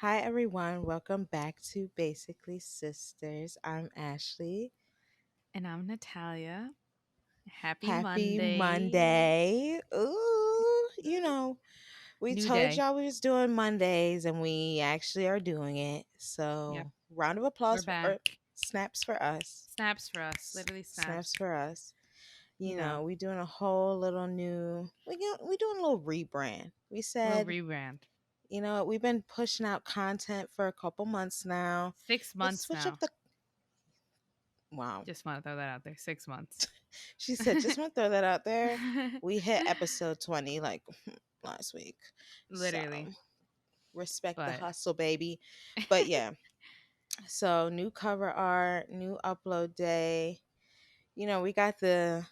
Hi, everyone. Welcome back to Basically Sisters. I'm Ashley. And I'm Natalia. Happy Happy Monday. Monday. Ooh, we New told day. y'all we was doing Mondays and we actually are doing it. Yep. So, round of We're applause back. or snaps for us. Snaps for us. Literally Snaps snaps. for us. You know, We doing a whole little new we doing a little rebrand. We little said, rebrand. we've been pushing out content for a couple months now. Six Let's months switch up now. the wow. Just want to throw that out there. 6 months. She said, just want to throw that out there. We hit episode 20 like last week. So Literally. respect the But hustle, baby. But yeah, so new cover art, new upload day. We got new us.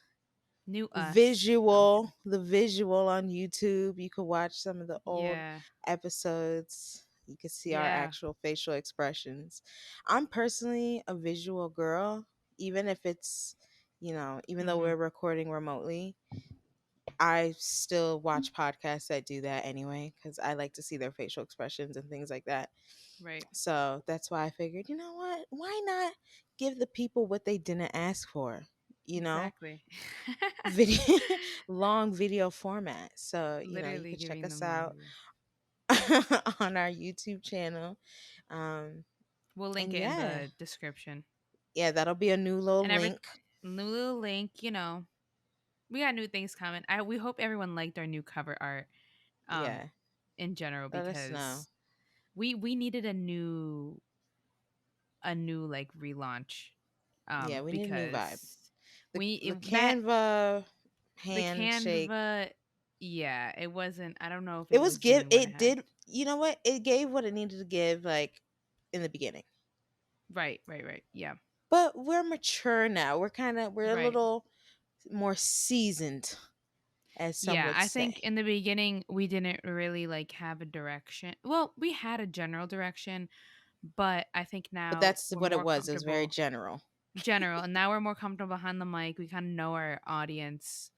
No, I'm kidding. the visual on YouTube. You could watch some of the old Yeah. episodes. You could see our Yeah. actual facial expressions. I'm personally a visual girl, even if it's, even though Mm-hmm. we're recording remotely. I still watch podcasts that do that anyway because I like to see their facial expressions and things like that. Right. So that's why I figured, you know what? Why not give the people what they didn't ask for? You know, Exactly. video, long video format. So you Literally could check giving us them long out video. on our YouTube channel. Um, We'll link and it in yeah, the description. yeah, that'll be a new little And every link. new little link, we got new things coming. We hope everyone liked our new cover art um Yeah, in general let us know. because we needed a new like relaunch Yeah, we need a new vibe. because The we the that Canva the handshake. Canva, yeah, it wasn't. I don't know if It it was was give doing what it it had. did you know what? It gave what it needed to give like in the beginning. Right, yeah. But we're mature now. We're a Right. little more seasoned, as some Yeah, would I think say. in the beginning we didn't really like have a direction. Well, we had a general direction, but I think But now that's we're what it more was. It was very comfortable general. general, and now we're more comfortable behind the mic. We kind of know our audience,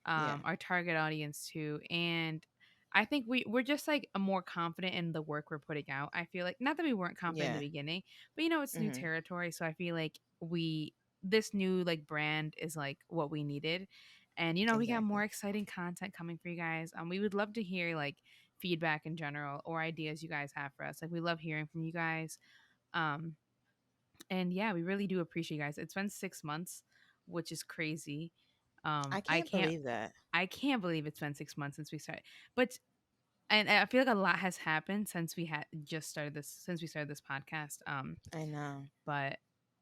Yeah. our target audience too, and I think we're just like more confident in the work we're putting out. I feel like not that we weren't confident in Yeah. the beginning, but it's new Mhm. territory, so I feel like we this new like brand is like what we needed, and we got more Exactly. exciting content coming for you guys. We would love to hear like feedback in general or ideas you guys have for us. Like we love hearing from you guys. Um, and yeah, we really do appreciate you guys. It's been 6 months, which is crazy. I I can't can't believe that. I can't believe it's been 6 months since we started. But and I feel like a lot has happened since we started this podcast. I know. But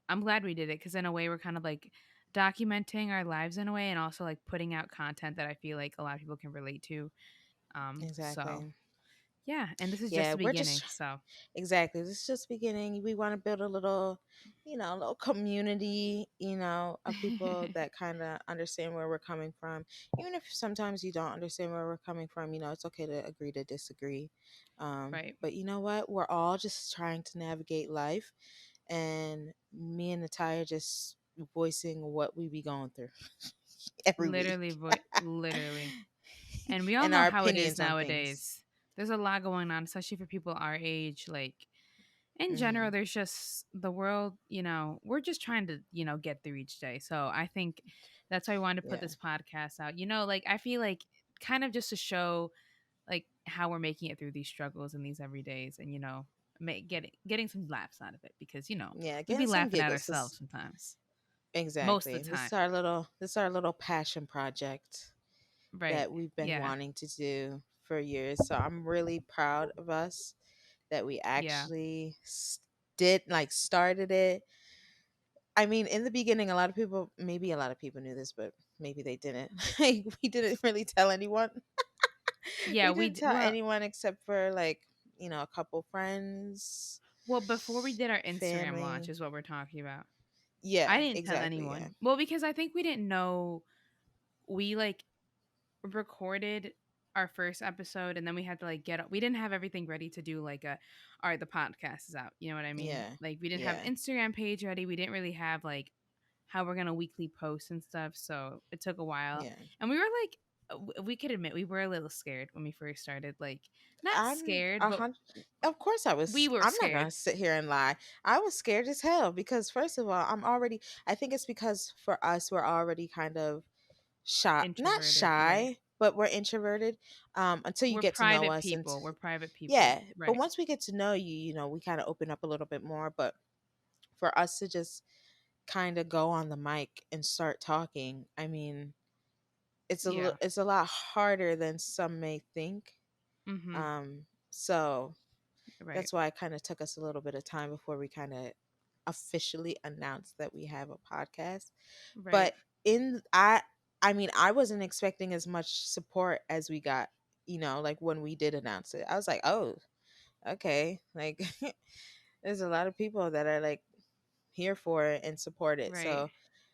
I'm glad we did it because in a way we're kind of like documenting our lives in a way and also like putting out content that I feel like a lot of people can relate to. So Exactly. yeah, and this is just Yeah, the we're just beginning. So exactly. This is just beginning. We want to build a little, a little community, of people that kind of understand where we're coming from. Even if sometimes you don't understand where we're coming from, it's okay to agree to disagree. right. But you know what? We're all just trying to navigate life, and me and Natalia just voicing what we be going through every week Literally. And we all and know our how it is opinions on things. nowadays. There's a lot going on, especially for people our age. Like in general, Hmm. there's just the world, we're just trying to, get through each day. So I think that's why I wanted to put Yeah. this podcast out. Like I feel like kind of just to show like how we're making it through these struggles and these everydays and, getting some laughs out of it because, Yeah, we be getting some laughing at giggles. ourselves sometimes. Most Exactly. of the time. This is our little passion project Right. that we've been Yeah. wanting to do for years. So I'm really proud of us that we Yeah. actually did like started it. I mean, in the beginning, maybe a lot of people knew this, but maybe they didn't. Like, we didn't really tell anyone. Yeah, We didn't tell well, anyone except for like, a couple friends, before we did our Instagram launch family. is what we're talking about. Yeah, I didn't tell exactly. Yeah. anyone. Well, because I think we didn't know we like recorded our first episode and then we had to like we didn't have everything ready to do like a all right, the podcast is out. You know what I mean? Yeah. Like we didn't have Yeah. Instagram page ready. We didn't really have like how we're gonna weekly post and stuff. So it took a while. Yeah. And we were like we could admit we were a little scared when we first started. Like, not I'm scared, a but hundred. Of course, I we was. were I'm not scared. gonna sit here and lie. I was scared as hell because, first of all, I'm already. I think it's because for us, we're already kind of shy, not Introverted, right? shy, but we're introverted. Until you We're get to know private us, and people. We're private people, yeah, but right? once we get to know you, we kind of open up a little bit more. But for us to just kind of go on the mic and start talking, I mean, Yeah. it's a lot harder than some may think. Mm-hmm. So Right. that's why it kind of took us a little bit of time before we kind of officially announced that we have a podcast. Right. But in I mean, I wasn't expecting as much support as we got, like when we did announce it. I was like, "Oh, okay." Like there's a lot of people that are like here for it and support it. Right. So,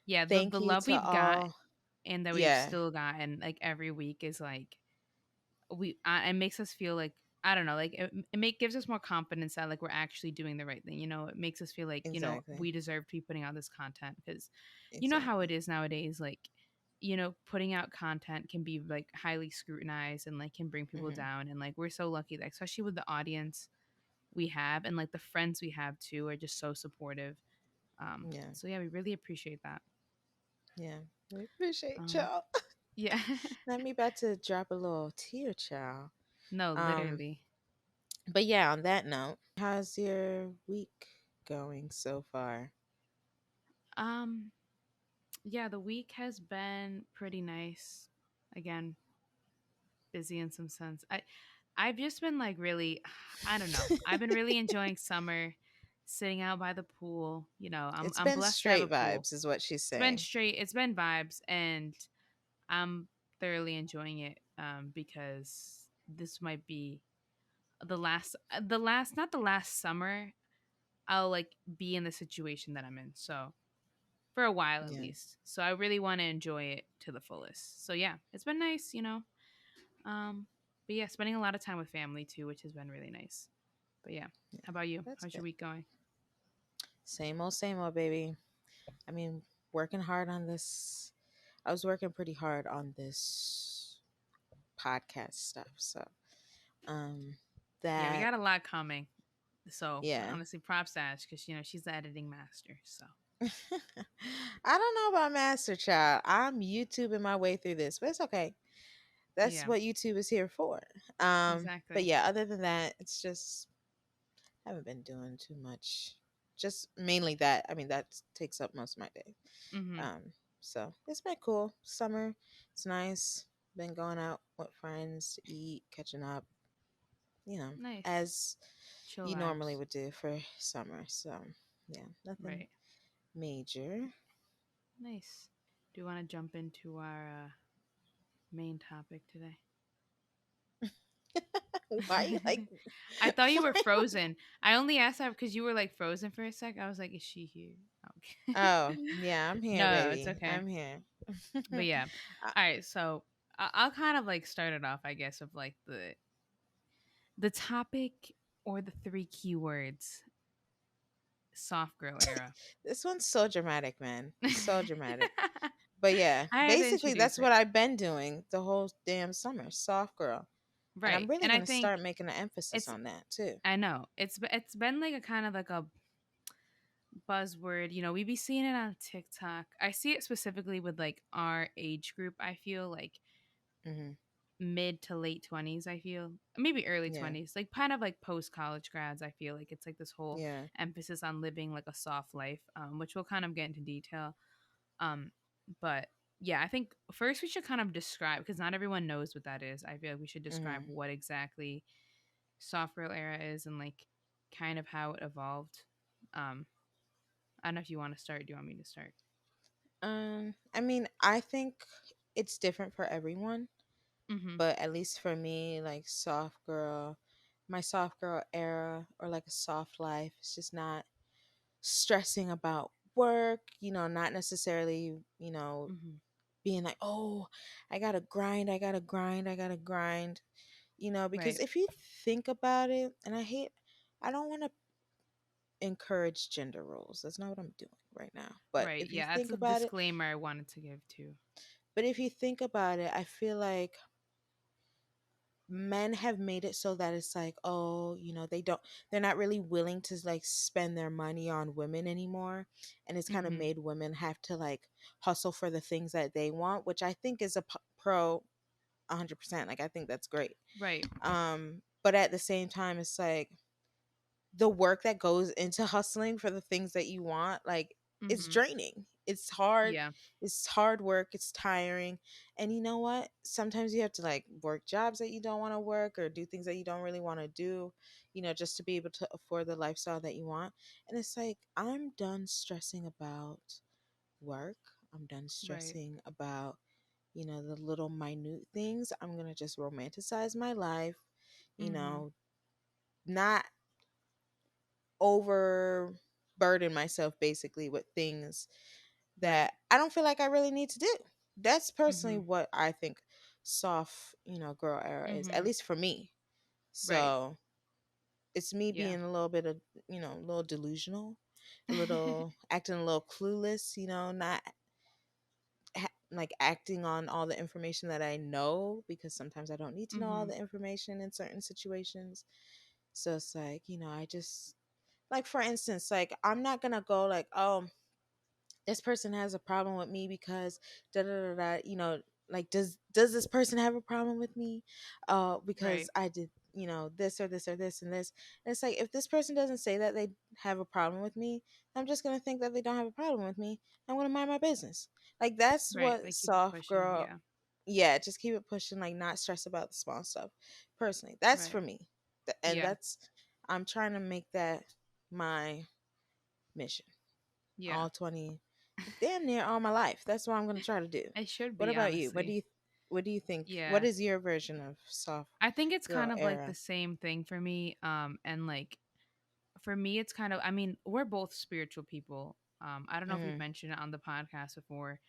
Yeah. The thank you love to we've got all. and that we've Yeah, still gotten like every week is like it makes us feel like I don't know, like gives us more confidence that like we're actually doing the right thing. It makes us feel like exactly. we deserve to be putting out this content because you know how it Exactly. is nowadays. Like putting out content can be like highly scrutinized and like can bring people Hmm. down. And like we're so lucky that especially with the audience we have and like the friends we have too are just so supportive. Yeah. So yeah, we really appreciate that. Yeah. We appreciate Um, y'all. yeah, Now me about to drop a little tear, child. no, Um, literally. but yeah, on that note, how's your week going so far? Um, yeah, the week has been pretty nice. Again, busy in some sense. I've just been like really I don't know. I've been really enjoying summer, sitting out by the pool. It's I'm been blessed to have a straight pool. vibes, is what she's It's been saying. straight, it's been vibes and I'm thoroughly enjoying it because this might be the last not the last summer I'll like be in the situation that I'm in. So for a while at Yeah. least. So I really want to enjoy it to the fullest. So yeah, it's been nice. Um, but yeah, spending a lot of time with family too, which has been really nice. But yeah, Yeah. how about you? That's How's your good. week going? Same old, baby. I mean, working hard on this. I was working pretty hard on this podcast stuff. So, um, Yeah, we that, got a lot coming. So yeah. honestly, props to Ash because she's the editing master. So I don't know about Master Child. I'm YouTubing my way through this, but it's okay. That's yeah, what YouTube is here for. But exactly. yeah, other than that, it's just haven't been doing too much. Just mainly that. I mean, that takes up most of my day. Mm-hmm. Um, so it's been cool. Summer, it's nice. Been going out with friends to eat, catching up. Nice, As chill you normally vibes. would do for summer. So yeah, nothing Right. major. Nice. Do you want to jump into our main topic today? Why you like? I thought you were frozen. I only asked that because you were like frozen for a sec. I was like, is she here? Okay. Oh yeah, I'm here, No, it's baby. okay. I'm here. But yeah. Uh, All right. So I'll kind of like start it off, I guess, of like the topic or the three keywords soft girl era. this one's so dramatic, man. So dramatic. But yeah, I had to basically introduce that's it. what I've been doing the whole damn summer. Soft girl. And I'm Right. really And I gonna think start making an emphasis it's on that too. I know. It's been like a kind of like a buzzword. We be seeing it on TikTok. I see it specifically with like our age group. I feel like Hmm. mid to late 20s. I feel maybe early Yeah. 20s, like kind of like post college grads. I feel like it's like this whole Yeah. emphasis on living like a soft life, which we'll kind of get into detail. Um, but yeah, I think first we should kind of describe because not everyone knows what that is. I feel like we should describe Hmm. what exactly soft girl era is and like kind of how it evolved. Um, I don't know if you want to start. Do you want me to start? I mean, I think it's different for everyone, Mm-hmm. but at least for me, like my soft girl era or like a soft life, it's just not stressing about work, not necessarily, Mm-hmm. being like, oh, I gotta grind, I gotta grind, I gotta grind, because Right. if you think about it, and I don't want to encourage gender roles. That's not what I'm doing right now. But Right. if you Yeah, that's think a about it, disclaimer I wanted to give too. But if you think about it, I feel like men have made it so that it's like, oh, they're not really willing to like spend their money on women anymore. And it's kind of Mm-hmm. made women have to like hustle for the things that they want, which I think is a pro 100%. Like, I think that's great. Right. But at the same time, it's like the work that goes into hustling for the things that you want, like, it's Mm-hmm. draining. It's hard. Yeah. It's hard work. It's tiring. And you know what? Sometimes you have to like work jobs that you don't want to work or do things that you don't really want to do, just to be able to afford the lifestyle that you want. And it's like, I'm done stressing about work. I'm done Right. stressing about, the little minute things. I'm going to just romanticize my life, you Mm-hmm. know, not overburden myself basically with things Right. that I don't feel like I really need to do. That's personally Mm-hmm. what I think soft, girl era is, at Mm-hmm. least for me. Right. So it's me Yeah. being a little bit of, a little delusional, a little acting a little clueless, not like acting on all the information that I know, because sometimes I don't need to know all Mm-hmm. the information in certain situations. So it's like, I just, like, for instance, like, I'm not gonna go like, oh, this person has a problem with me because da da da da, like, does this person have a problem with me Right. because I did, this or this or this and this. And it's like, if this person doesn't say that they have a problem with me, I'm just gonna think that they don't have a problem with me. I'm gonna mind my business. Like, that's Right. what Like keep it soft pushing. girl. Yeah. Yeah, just keep it pushing, like, not stress about the small stuff. Personally, that's Right. for me. And Yeah. I'm trying to make that my mission Yeah. all 20, damn near all my life. That's what I'm going to try to do. It should What be, about you? honestly. What do you think? What Yeah. is your version of soft I think it's girl kind of like the era? same thing for me. And like for me it's kind of, I mean, we're both spiritual people. I don't know if we've Mhm. mentioned it on the podcast before.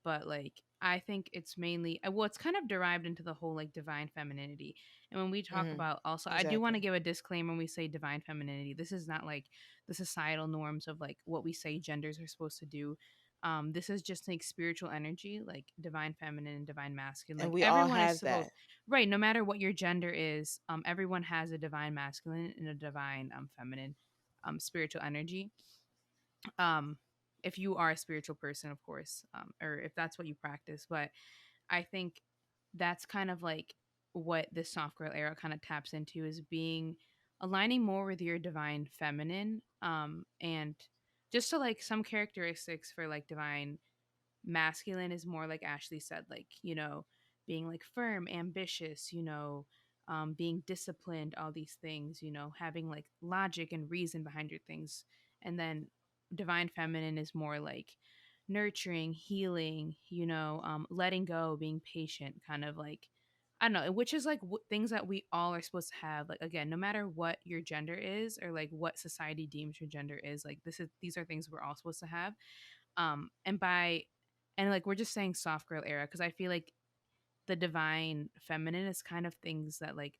But like I think it's mainly well, it's kind of derived into the whole like divine femininity. And when we talk Mhm. about, also I do want to Exactly. give a disclaimer when we say divine femininity, this is not like the societal norms of like what we say genders are supposed to do. This is just like spiritual energy, like divine feminine and divine masculine. And Like we all everyone is have supposed, that. right, no matter what your gender is, everyone has a divine masculine and a divine feminine spiritual energy. um if you are a spiritual person, of course, or if that's what you practice. But I think that's kind of like what this soft girl era kind of taps into, is being aligning more with your divine feminine, and just to like some characteristics for like divine masculine is more like Ashley said, like, being like firm, ambitious, being disciplined, all these things, having like logic and reason behind your things. And then divine feminine is more like nurturing, healing, letting go, being patient, kind of like, I don't know, which is like things that we all are supposed to have. Like, again, no matter what your gender is or like what society deems your gender is, like these are things we're all supposed to have. And by and like we're just saying soft girl era because I feel like the divine feminine is kind of things that like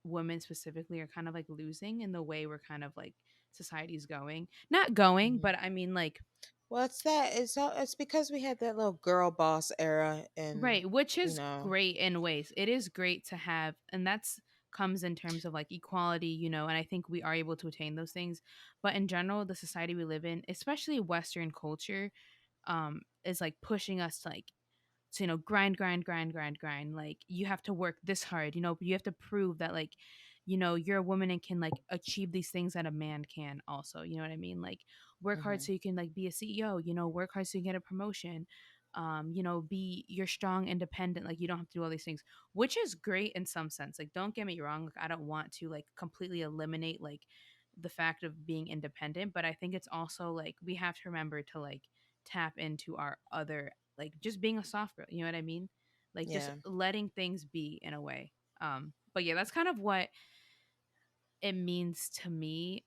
women specifically are kind of like losing in the way we're kind of like society's going, not going, Mhm. but I mean like, Well, it's because we had that little girl boss era, and right, which you is know, great in ways. It is great to have, and that's comes in terms of like equality, and I think we are able to attain those things. But in general, the society we live in, especially Western culture, is like pushing us to like, so grind, grind, grind, grind, grind. Like you have to work this hard, you have to prove that like, you're a woman and can like achieve these things that a man can also, you know what I mean? Like work hard mhm, so you can like be a CEO, work hard so you can get a promotion. Be you're strong, independent, like you don't have to do all these things, which is great in some sense. Like don't get me wrong, like I don't want to like completely eliminate like the fact of being independent, but I think it's also like we have to remember to like tap into our other, like just being a soft girl, you know what I mean? Like just yeah. letting things be in a way. But yeah, that's kind of what it means to me.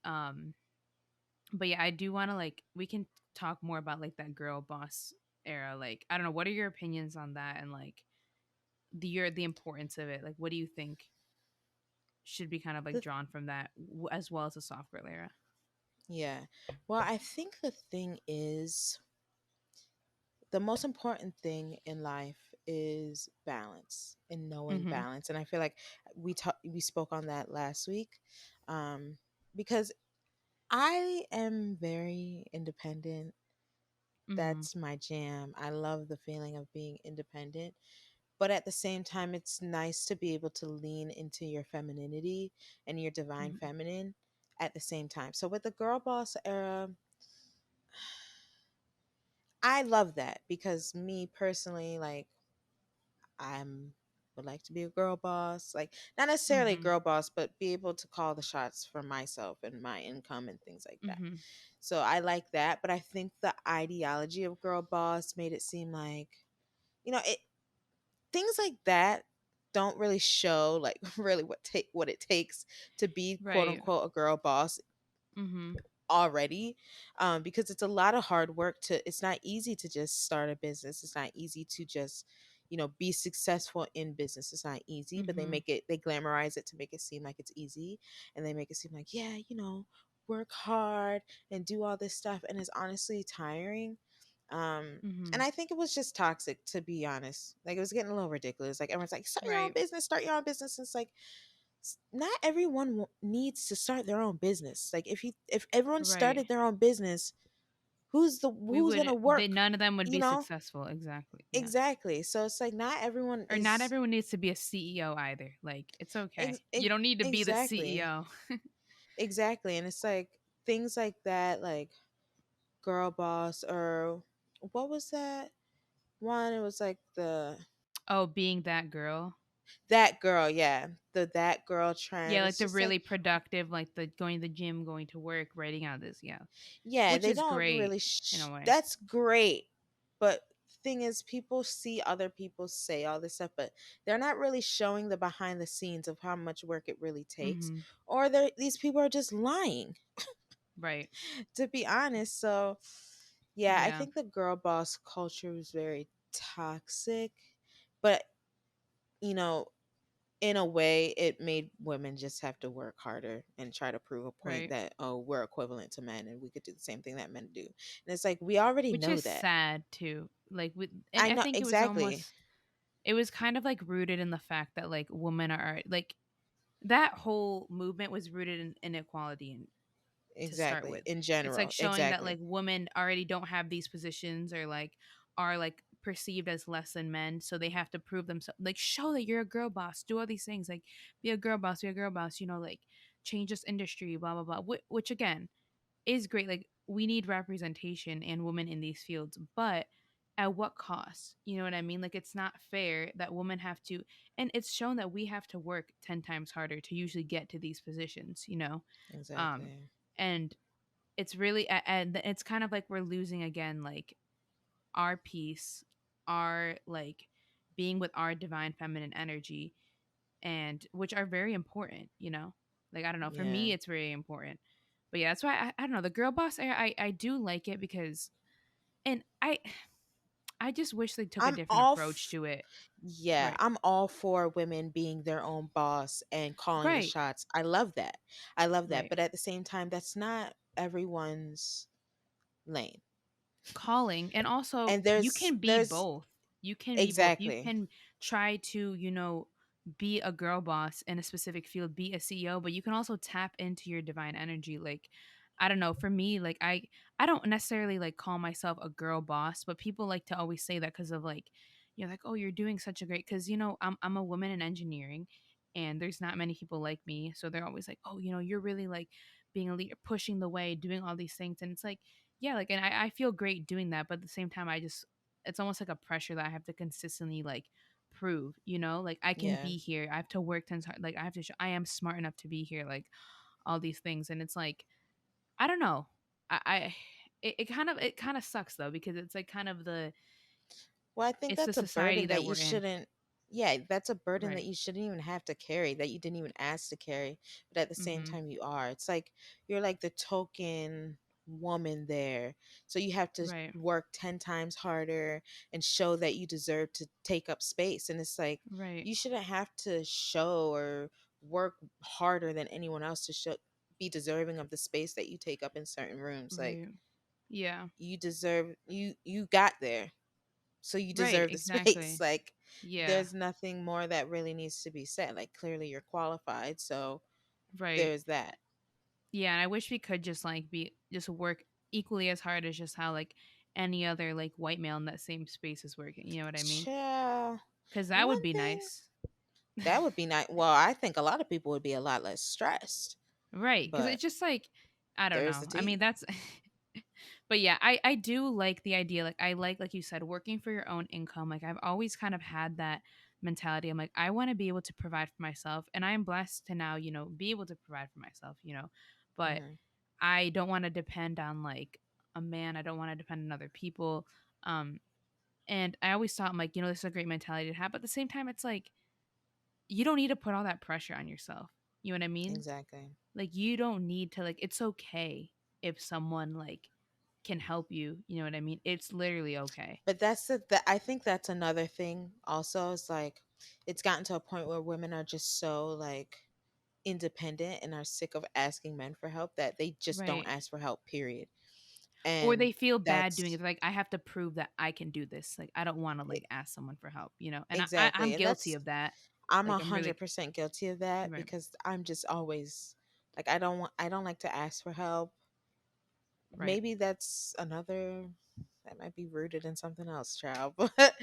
But yeah, I do want to like we can talk more about like that girl boss era. Like I don't know, what are your opinions on that, and like the importance of it? Like what do you think should be kind of like The drawn from that, as well as the soft girl era? Yeah. Well, I think the thing is the most important thing in life is balance and knowing Mhm. balance. And I feel like we spoke on that last week, um, because I am very independent. Mhm. That's my jam. I love the feeling of being independent. But at the same time, it's nice to be able to lean into your femininity and your divine Mhm. feminine at the same time. So with the girl boss era, I love that because me personally, like, I'm would like to be a girl boss, like not necessarily a Mhm. girl boss, but be able to call the shots for myself and my income and things like that. Mhm. So I like that, but I think the ideology of girl boss made it seem like, it things like that don't really show like really what it takes to be quote Right. unquote a girl boss Mhm. already, because it's a lot of hard work. To It's not easy to just start a business. It's not easy to just be successful in business. It's not easy, but Mhm. they glamorize it to make it seem like it's easy, and they make it seem like, yeah, work hard and do all this stuff, and it's honestly tiring. And Mhm. I think it was just toxic, to be honest. Like, it was getting a little ridiculous. Like, everyone's like, start your own Right. business, start your own business. And it's like, not everyone needs to start their own business. Like, if everyone Right. started their own business, We who's would gonna they work? none of them would You be know successful. Exactly. Yeah. exactly. So it's like not everyone Or not is everyone needs to be a CEO either. Like it's ex- okay. You ex- don't need to be the exactly, CEO. exactly. And it's like things like that, like girl boss, or what was that one? It was like the Oh, being that girl. that girl, yeah, the that girl Yeah, trend. like It's the just like, really productive, like the going to the gym, going to work, writing out this, yeah. yeah, Which they is don't great really. in a way. That's great, but the thing is, people see other people say all this stuff, but they're not really showing the behind the scenes of how much work it really takes, Mhm. or these people are just lying, Right. to be honest. So, yeah, I Yeah. think the girl boss culture was very toxic, but you know, in a way, it made women just have to work harder and try to prove a point Right. that, oh, we're equivalent to men and we could do the same thing that men do. And it's like, we already Which know is that. sad too. Like with and I I know think it was exactly. almost it was kind of like rooted in the fact that like women are like that whole movement was rooted in inequality and to start Exactly. with. In It's like general. showing that Exactly. like women already don't have these positions or like are like perceived as less than men, so they have to prove themselves. Like show that you're a girl boss, do all these things, like be a girl boss, be a girl boss. Like change this industry, blah blah blah. Which again is great. Like we need representation and women in these fields, but at what cost? You know what I mean? Like it's not fair that women have to, and it's shown that we have to work 10 times harder to usually get to these positions, um Exactly. and it's really and it's kind of like we're losing again like our peace, our like being with our divine feminine energy, and which are very important, like I don't know, for Yeah. me it's very important. But yeah, that's why I don't know, the girl boss era, I do like it because and I just wish they took a I'm different all approach to it. yeah, Right. I'm all for women being their own boss and calling the Right. shots. I love that. I love that. Right. But at the same time, that's not everyone's lane. Calling, and also And you can be there's both. You can be both. You exactly. can try to, be a girl boss in a specific field, be a CEO, but you can also tap into your divine energy. Like I don't know, for me, like I don't necessarily like call myself a girl boss, but people like to always say that because of like you're like, oh, you're doing such a great, because I'm a woman in engineering and there's not many people like me, so they're always like, oh, you're really like being a leader, pushing the way, doing all these things. And it's like, yeah, like, and I feel great doing that, but at the same time it's almost like a pressure that I have to consistently like prove, like I can Yeah. be here, I have to work 10 times, like I have to show I am smart enough to be here, like all these things. And it's like I don't know, I it kind of sucks though, because it's like kind of Well, I think it's the that's a society burden that that you we're in. shouldn't, yeah, that's a burden that Right. you shouldn't even have to carry, that you didn't even ask to carry. But at the same Mm-hmm. time, you are. It's like you're like the token woman there. So you have to Right. work 10 times harder and show that you deserve to take up space. And it's like, Right. you shouldn't have to show or work harder than anyone else to be deserving of the space that you take up in certain rooms. Like, Right. Yeah. you deserve, you got there. so you Right, deserve the space. exactly. Like, Yeah, there's nothing more that really needs to be said. Like, clearly you're qualified, so right. there's that. Yeah, and I wish we could just like be just work equally as hard as just how like any other like white male in that same space is working. You know what I mean? Child. Because that would One be thing nice. that would be nice. Well, I think a lot of people would be a lot less stressed, Right, because but it's just like I don't there's know. the I mean, tea. that's but yeah, I do like the idea. Like I like you said, working for your own income. Like I've always kind of had that mentality. I'm like, I want to be able to provide for myself, and I am blessed to now, be able to provide for myself. But Hmm. I don't want to depend on like a man. I don't want to depend on other people. Um, and I always thought, I'm like, this is a great mentality to have. But at the same time, it's like you don't need to put all that pressure on yourself. You know what I mean? Exactly. Like you don't need to like. It's okay if someone like can help you. You know what I mean? It's literally okay. But that's the I think that's another thing also. It's like it's gotten to a point where women are just so like independent and are sick of asking men for help that they just don't Right. ask for help, period. Or And they feel bad doing that's it. They're like, I have to prove that I can do this. Like, I don't want to like ask someone for help. And I'm exactly. And guilty that's of that. I'm Like, a I'm really hundred percent guilty of that right, because I'm just always like I don't like to ask for help. right, Maybe that's another that might be rooted in something else, child. But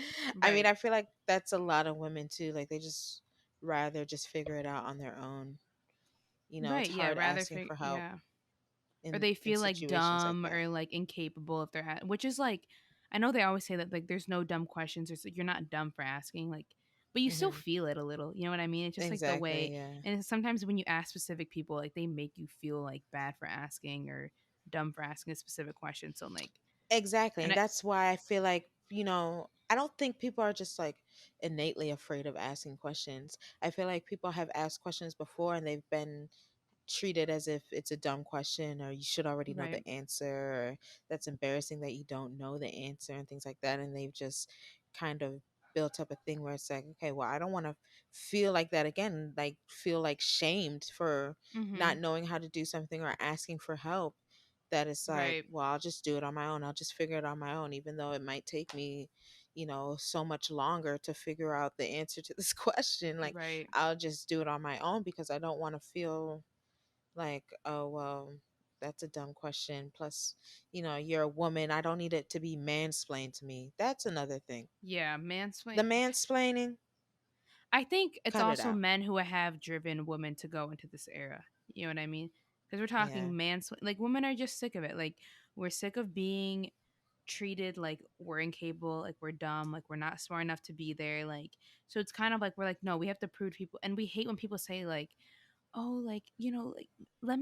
I mean, right, I feel like that's a lot of women too. Like they just rather just figure it out on their own. You know, it's right. Yeah, hard rather asking figure, for help yeah. Or they in feel like situations like dumb that. or like incapable if they're which is like I know they always say that like there's no dumb questions or like you're not dumb for asking like but you still Hmm. feel it a little. You know what I mean? It's just like the way Exactly. Yeah. and sometimes when you ask specific people like they make you feel like bad for asking or dumb for asking a specific question. So like Exactly. and And I that's why I feel like, I don't think people are just like innately afraid of asking questions. I feel like people have asked questions before and they've been treat it as if it's a dumb question or you should already know right. the answer or that's embarrassing that you don't know the answer and things like that, and they've just kind of built up a thing where it's like, okay, well, I don't want to feel like that again, like feel like shamed for not Mhm. knowing how to do something or asking for help, that it's like, Right. well, I'll just do it on my own, I'll just figure it on my own, even though it might take me so much longer to figure out the answer to this question. Like, Right. I'll just do it on my own because I don't want to feel like, oh, well, that's a dumb question. Plus, you're a woman. I don't need it to be mansplained to me. That's another thing. Yeah, The mansplain. mansplaining, I think it's cut it also out. men who have driven women to go into this era. You know what I mean? Because we're Yeah, talking like women are just sick of it. Like we're sick of being treated like we're incapable, like we're dumb, like we're not smart enough to be there. Like so, it's kind of like we're like, no, we have to prove to people, and we hate when people say like, oh, like like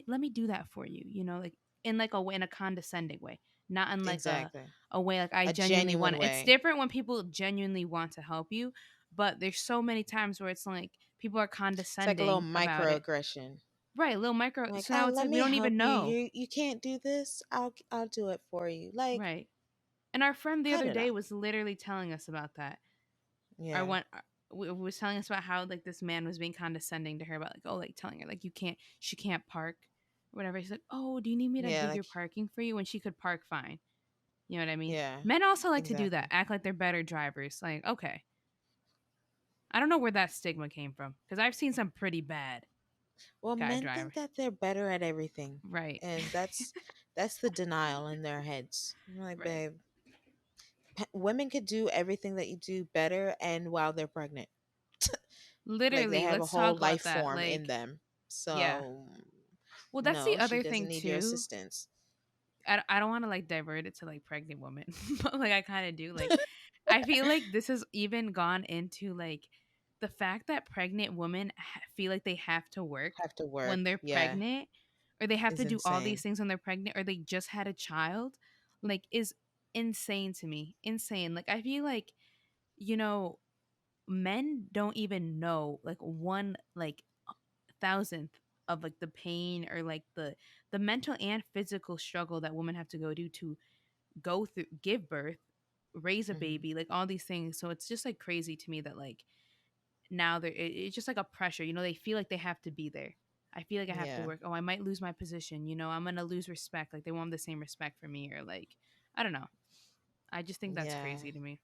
let me do that for you. Like in like a way, in a condescending way, not in like exactly. a way like I A genuinely want genuine it. It's way. different when people genuinely want to help you, but there's so many times where it's like people are It's like a little condescending about it. microaggression. Right, little micro. Like, So oh, now it's let like we me don't help even you. know. You can't do this. I'll do it for you. Like, Right. And our friend the cut other it day out. was literally telling us about that. Our Yeah, one was telling us about how like this man was being condescending to her about like, oh, like telling her like she can't park or whatever. He's like, oh, do you need me to yeah, do like, your parking for you when she could park fine? You know what I mean? yeah, Men also like to do that, exactly. act like they're better drivers. Like, okay, I don't know where that stigma came from because I've seen some pretty bad Well, guy men think drivers. that they're better at everything, Right. and that's the denial in their heads. I'm like, Right. babe, women could do everything that you do better and while they're pregnant. Like, they Literally, have a let's whole talk life about that. form in Like, them. yeah. So, Well, that's the no, she other doesn't thing need your too. assistance. I don't want to like divert it to like pregnant women, but like I kind of do. Like, I feel like this has even gone into like the fact that pregnant women feel like they have to work Have to when work. they're Yeah, pregnant, or they have is to do all these insane. things when they're pregnant, or they just had a child. Like, is insane to me. Insane. Like, I feel like you know men don't even know like one like thousandth of like the pain or like the mental and physical struggle that women have to go through, give birth, raise a Hmm. baby, like all these things. So it's just like crazy to me that like now it's just like a pressure. They feel like they have to be there. I feel like I have to Yeah. work. Oh, I might lose my position. I'm gonna lose respect. Like they want the same respect for me, or like I don't know. I just think that's Yeah. crazy to me.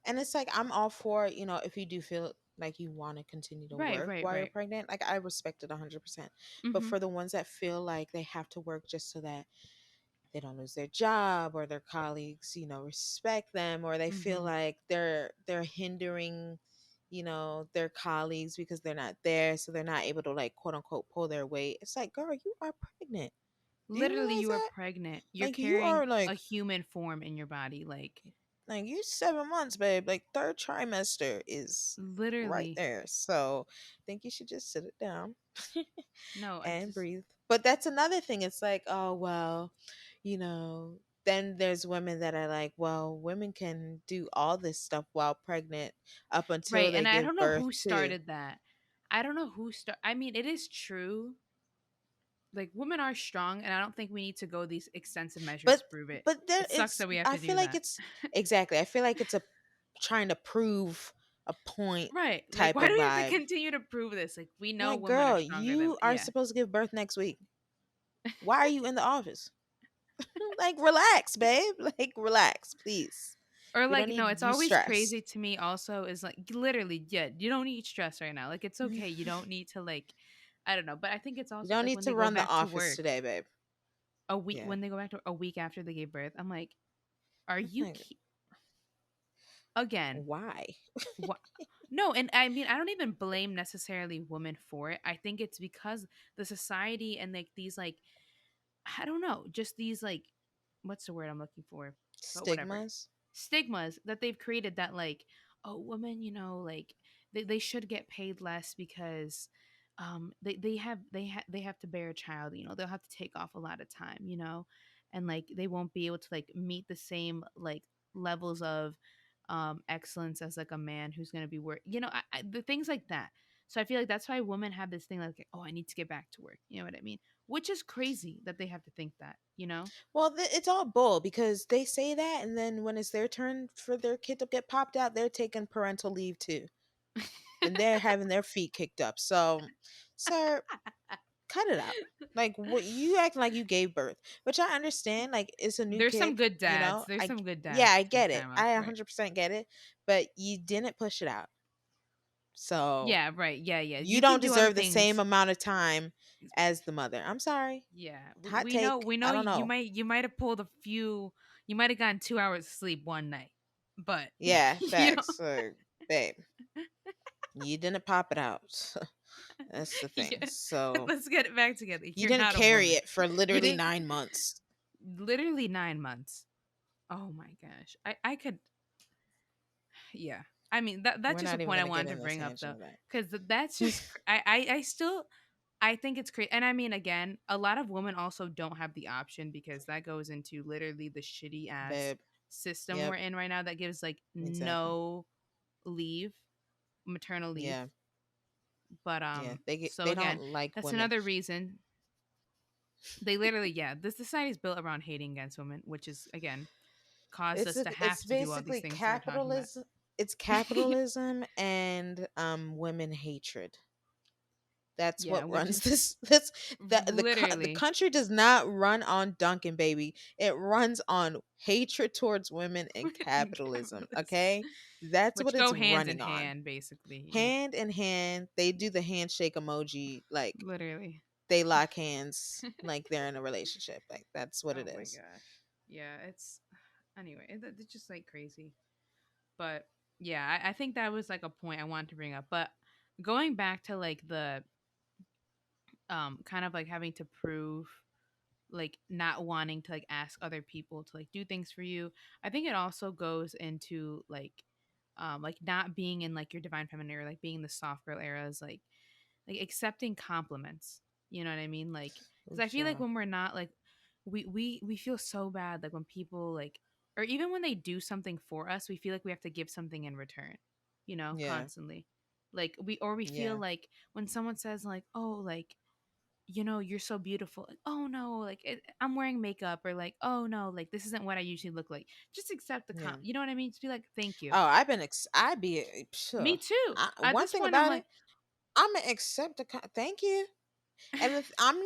And it's like I'm all for, if you do feel like you want to continue to Right, work right, while you're right. pregnant, like I respect it 100%. But Mhm. for the ones that feel like they have to work just so that they don't lose their job or their colleagues, respect them, or they feel Mhm. like they're hindering, their colleagues because they're not there, so they're not able to like quote unquote pull their weight. It's like, girl, you are pregnant. Do you Literally, realize you are that? pregnant. You're Like you carrying are a like human form in your body. like you 7 months, babe. Like third trimester is right Literally. there. So I think you should just sit it down No, I and just breathe. But that's another thing. It's like, oh well, you know, then there's women that are like, well, women can do all this stuff while pregnant up until right. they And I give don't know birth who to. started that. I don't know who start. I mean, it is true. Like women are strong, and I don't think we need to go these extensive measures But to prove it. but there It sucks it's that we have I to feel do like that. it's exactly. I feel like it's a trying to prove a point Right. Like, type why of do we have to vibe. continue to prove this? Like, we know Like, women are girl, stronger than you are yeah. supposed to give birth next week. Why are you in the office? Like, relax, babe. Like, relax, please. Or We don't like, no, need it's you always stressed. crazy to me. Also, is like literally, yeah, you don't need stress right now. Like, it's okay. You don't need to like, I don't know. But I think it's You also don't like need when to they go run the back to office work today, babe. a week Yeah. when they go back to a week after they gave birth. I'm like, are you Like, again? why? What? No, and I mean, I don't even blame necessarily women for it. I think it's because the society and like these like I don't know, just these like what's the word I'm looking for? But whatever. Stigmas? Stigmas that they've created that like, oh, women, like they should get paid less because they have to bear a child, they'll have to take off a lot of time, and like they won't be able to like meet the same like levels of excellence as like a man who's going to be work, the things like that. So I feel like that's why women have this thing like, oh, I need to get back to work. You know what I mean? Which is crazy that they have to think that. Well, it's all bull because they say that, and then when it's their turn for their kid to get popped out, they're taking parental leave too. And they're having their feet kicked up. So, sir, cut it out. Like what you acting like you gave birth, which I understand. Like it's a new There's some kid, good you dads. know. There's some good Yeah, dads I to take get it. time off, I right? 100% get it. But you didn't push it out, so Yeah, right. Yeah, yeah. you You can don't do other deserve the same things. amount of time as the mother. I'm sorry. Yeah, we, Hot we know. take. We know I don't know. you might have pulled a few. You might have gotten 2 hours of sleep one night, but Yeah, you know, facts. Babe, you didn't pop it out. That's the thing. yeah. So Let's get it back together. you You're didn't not a carry woman. it for You literally didn't. 9 months. Literally 9 months. Oh my gosh. I could. Yeah. I mean that's We're just a not even point I gonna get wanted to in this bring up though, tangent of that. because that's just I still I think it's crazy. And I mean, again, a lot of women also don't have the option because that goes into literally the shitty ass Babe. system we're Yep. in right now that gives like Exactly. no leave, maternal leave. Yeah. But Yeah. so They don't again, like that's women. another reason they literally, yeah, this society is built around hating against women, which is again caused us to have It's to do all these basically things that we're talking about. capitalism. It's capitalism and women hatred. That's Yeah, what which runs is this. The literally country does not run on Duncan, baby. It runs on hatred towards women and and capitalism. capitalism, Okay, that's what which it's go hand in running on. hand, basically. Hand in hand, they do the handshake emoji like Literally. they lock hands like they're in a relationship. Like that's what Oh it my is. gosh. Yeah, it's anyway. It's just like crazy, but yeah, I think that was like a point I wanted to bring up. But going back to like the kind of like having to prove like not wanting to like ask other people to like do things for you. I think it also goes into like not being in like your divine feminine or like being in the soft girl era is like accepting compliments. You know what I mean? Like Oh, cuz I feel like sure. when we're not like we feel so bad like when people like or even when they do something for us, we feel like we have to give something in return, Yeah. constantly. Like we feel Yeah. like when someone says like, "Oh, like you're so beautiful." Like, oh no, like I'm wearing makeup, or like, oh no, like this isn't what I usually look like. Just accept the Yeah. You know what I mean? Just be like, thank you. Oh, I'd be Me sure. too. At One this thing point, I'm about like, it, I'm gonna accept the thank you. And if I'm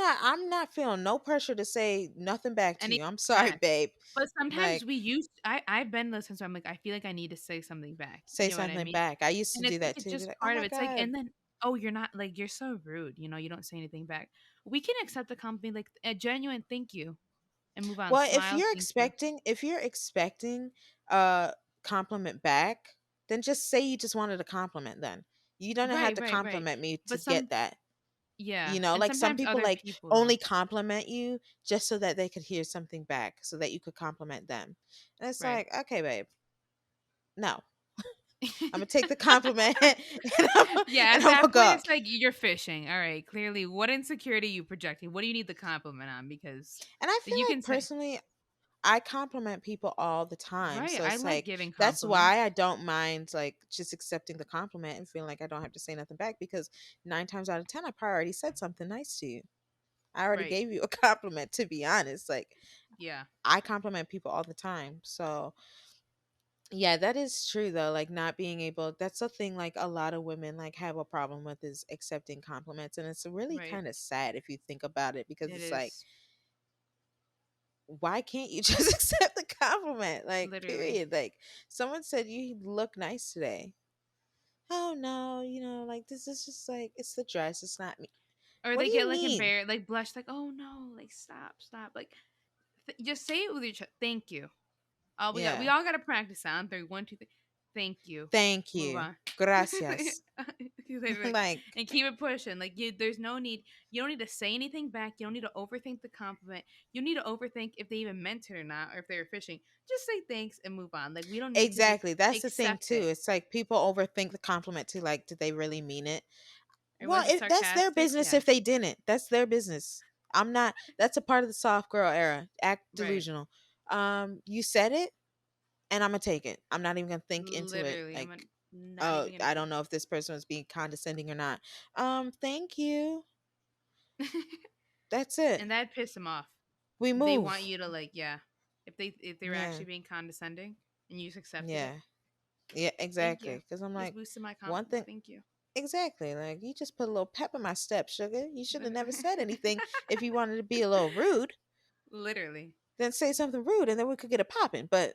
not feeling no pressure to say nothing back to Any you. I'm sorry, back. babe. But sometimes Like, we use I've been listening, so I'm like, I feel like I need to say something back. say You know what I something mean? back. I used to And do it's like that it's too. Be just like, oh part of my it. It's like, god. and then, oh, you're not like you're so rude. You don't say anything back. We can accept a compliment, like a genuine thank you, and move on. Well, Smile, thank you. if you're expecting a compliment back, then just say you just wanted a compliment then. You don't have Right, to right, right. compliment me to But get that. yeah, You know, and like some sometimes people other like people only though. compliment you just so that they could hear something back so that you could compliment them. And it's Right. like, okay, babe, no. I'm gonna take the compliment and Yeah, at I'm that gonna point, go. it's like you're fishing. All right, clearly, what insecurity you projecting? What do you need the compliment on? Because And I feel you like can say, personally, I compliment people all the time. right, So I it's like like giving that's why compliments. I don't mind like just accepting the compliment and feeling like I don't have to say nothing back because 9 times out of 10 I probably already said something nice to you. I already Right. gave you a compliment to be honest. Like Yeah. I compliment people all the time. So yeah, that is true though. Like not being able that's a thing like a lot of women like have a problem with is accepting compliments and it's really Right. kind of sad if you think about it because It it's like is why can't you just accept the compliment? Like, literally. period. Like, someone said you look nice today. Oh no, like this is just like it's the dress. It's not me. Or What they do get you like mean? embarrassed, like blush, like, oh no, like stop, stop. Like just say it with each other. Thank you. We Yeah. all gotta practice on three. One, two, three. Thank you. Thank Move you. on. Gracias. Literally. Like And keep it pushing. Like there's no need. You don't need to say anything back. You don't need to overthink the compliment. You need to overthink if they even meant it or not, or if they were fishing. Just say thanks and move on. Like we don't need to just exactly. That's the thing accept too. it. It's like people overthink the compliment too. Like, did they really mean it? Or Well, was it if that's their sarcastic? business Yeah. if they didn't. That's their business. I'm not that's a part of the soft girl era. Act Right. delusional. You said it and I'm gonna take it. I'm not even gonna think into it. Literally. Like, Not oh, even gonna I don't think. know if this person was being condescending or not. Thank you. That's it. And that pissed them off. We They want move. you to like, yeah. If they were Yeah, actually being condescending and you just accepted it, yeah, yeah. thank you. Exactly. Because I'm Just like, boosted my one confidence. thing. Thank you. Exactly. Like you just put a little pep in my step, sugar. You should have never said anything. If you wanted to be a little rude, Literally. then say something rude, and then we could get it popping. But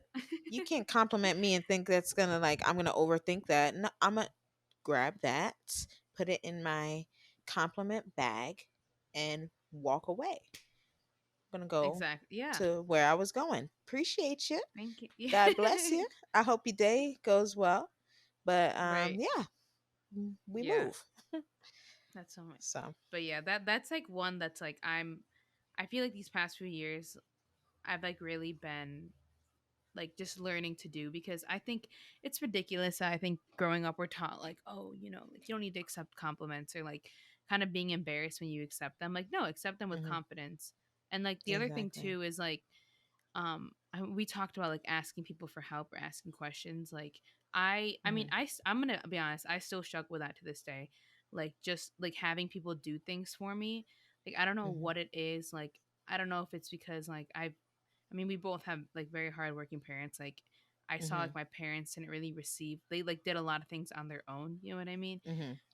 you can't compliment me and think that's gonna like I'm gonna overthink that. No, I'm gonna grab that, put it in my compliment bag, and walk away. I'm gonna go Exactly. Yeah. to where I was going. Appreciate you. Thank you. Yeah. God bless you. I hope your day goes well. But Right. yeah, we Yeah. move. That's so much. So But yeah, that's like one that's like I feel like these past few years I've like really been like just learning to do because I think it's ridiculous. I think growing up we're taught like, oh, like you don't need to accept compliments or like kind of being embarrassed when you accept them. Like, no, accept them with hmm confidence. And like the other thing exactly. too is like we talked about like asking people for help or asking questions. Like I mean hmm I'm gonna be honest, I still struggle with that to this day. Like just like having people do things for me. Like I don't know hmm what it is. Like I don't know if it's because like I mean, we both have like very hardworking parents. Like, I saw hmm like my parents didn't really receive. They like did a lot of things on their own. You know what I mean?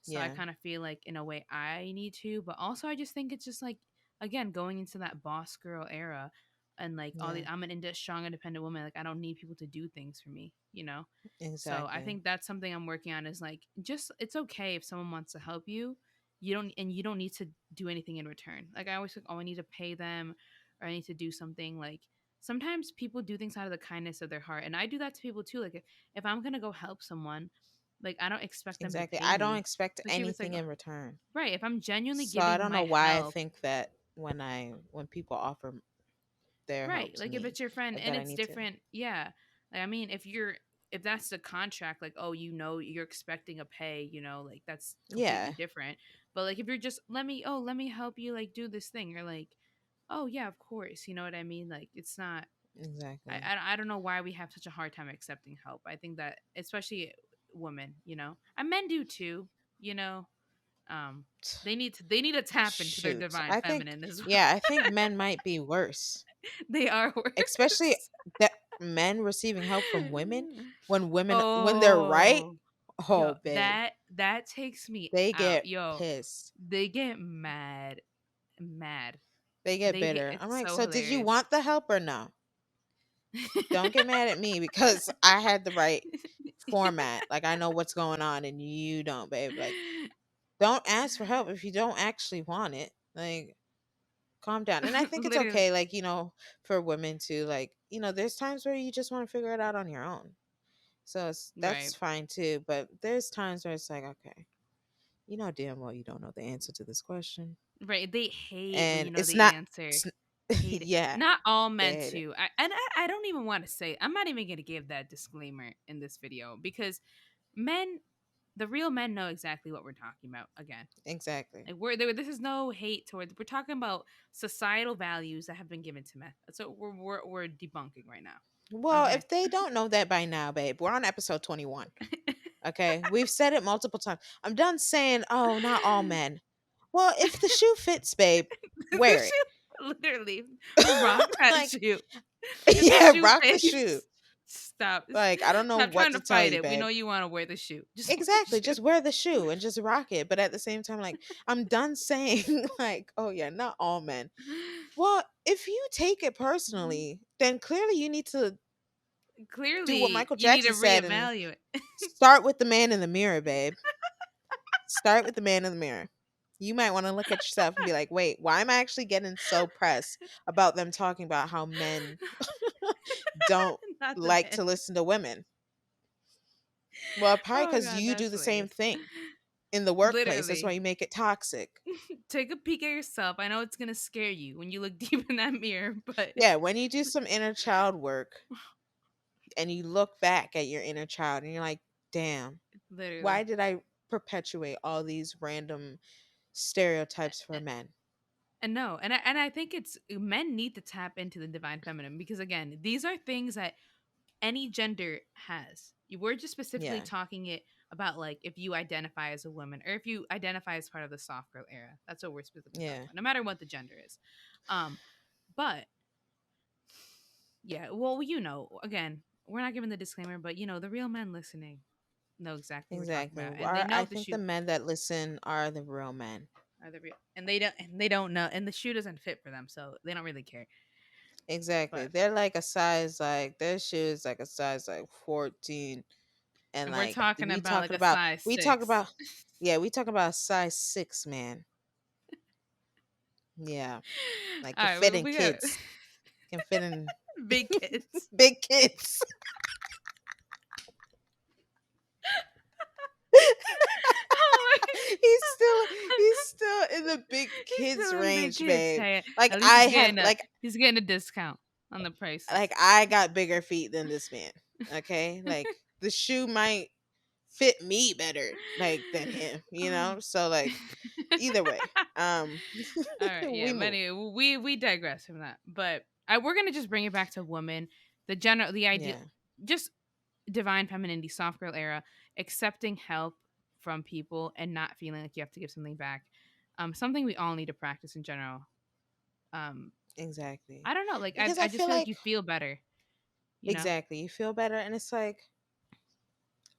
So I Yeah. kind of feel like in a way I need to, but also I just think it's just like again going into that boss girl era, and like all Yeah. the I'm an strong independent woman. Like I don't need people to do things for me. So I Exactly. think that's something I'm working on. Is like just it's okay if someone wants to help you. You don't need to do anything in return. Like I always think, oh, I need to pay them, or I need to do something like sometimes people do things out of the kindness of their heart, and I do that to people too. Like if I'm gonna go help someone, like I don't expect them to Exactly. pay I don't me, expect especially if it's like anything in return. right. If I'm genuinely So I giving don't my know why I help, think that when people offer their right? help to Like if me it's your friend and that I it's need to. different, yeah. Like, I mean, if that's the contract, like oh, you're expecting a pay, like that's completely Yeah. different. But like if you're just let me help you like do this thing, you're like, oh yeah, of course, you know what I mean? Like it's not Exactly. I don't know why we have such a hard time accepting help. I think that especially women, and men do too, you know. Um, they need to tap into their Shoot. divine I think feminine as well. yeah, I think men might be worse. They are Especially worse. that men receiving help from women when they're right. Oh, yo, Oh, babe. that takes me They out. get Yo, pissed. they get mad. mad. They get They hate. bitter. I'm It's like, so so did you hilarious. want the help or no? Don't get mad at me because I had the right format. Like I know what's going on and you don't, babe. Like don't ask for help if you don't actually want it. Like calm down. And I think it's Literally, okay, like, for women to like, there's times where you just want to figure it out on your own. So right, that's fine too. But there's times where it's like, okay, you know damn well you don't know the answer to this question. right. They hate when And you know it's the not answer. it's, Hate it. yeah, Not all they men hate it. too. I don't even want to say. I'm not even gonna give that disclaimer in this video because men, the real men, know exactly what we're talking about. Again, Exactly. like we're there. This is no hate towards. We're talking about societal values that have been given to men. So we're debunking right now. Well, Okay. if they don't know that by now, babe, we're on episode 21. Okay. We've said it multiple times. I'm done saying, oh, not all men. Well, if the shoe fits, babe, The wear it. shoe, literally, rock that Like, shoe. If the yeah, shoe rock the shoe. fits, stop. Like, I don't know Stop what trying to to tell fight you, it. We babe. know you want to wear the shoe. Just wear the Exactly. shoe. Just wear the shoe and just rock it. But at the same time, like, I'm done saying, like, oh, yeah, not all men. Well, if you take it personally, then clearly you need to do what Clearly, Michael you need to Jackson said and reevaluate. start with the man in the mirror, babe. Start with the man in the mirror. You might want to look at yourself and be like, wait, why am I actually getting so pressed about them talking about how men don't Not the like man. to listen to women? Well, probably Oh because god, you do that's the same hilarious. thing in the workplace. That's why Literally, you make it toxic. take a peek at yourself. I know it's gonna scare you when you look deep in that mirror, but Yeah, when you do some inner child work and you look back at your inner child and you're like, damn, why literally. did I perpetuate all these random stereotypes for men? And no, and I think it's men need to tap into the divine feminine because again, these are things that any gender has. You were just specifically Yeah, talking it about like if you identify as a woman or if you identify as part of the soft girl era. That's what we're specifically talking yeah, about, no matter what the gender is. Um, but yeah, well, again, we're not giving the disclaimer, but the real men listening know exactly what we're talking exactly. about, and they know I the think the shoe men that listen are the real men. are the real, and they don't know, and the shoe doesn't fit for them, so they don't really care. Exactly. But They're like a size like their shoes like a size like 14 and and we're like talking about like a size we talk 6. about yeah, we talk about a size 6, man. Yeah. Like All can right, fit in we got kids. Can fit in big kids. big kids. Oh He's my still in the big He's kids still in big range, kids. babe. Hey, Like at least I have he's getting a discount on the prices. like I got bigger feet than this man. Okay? Like the shoe might fit me better like than him, you Oh. know? So like either way. All right, yeah. We But move. anyway, we digress from that. But we're gonna just bring it back to women. The idea, Yeah. just divine femininity, soft girl era, accepting help from people and not feeling like you have to give something back. Something we all need to practice in general. Um, Exactly. I don't know. Like I, Because I I just feel feel like like you feel better. You know. exactly, you feel better and it's like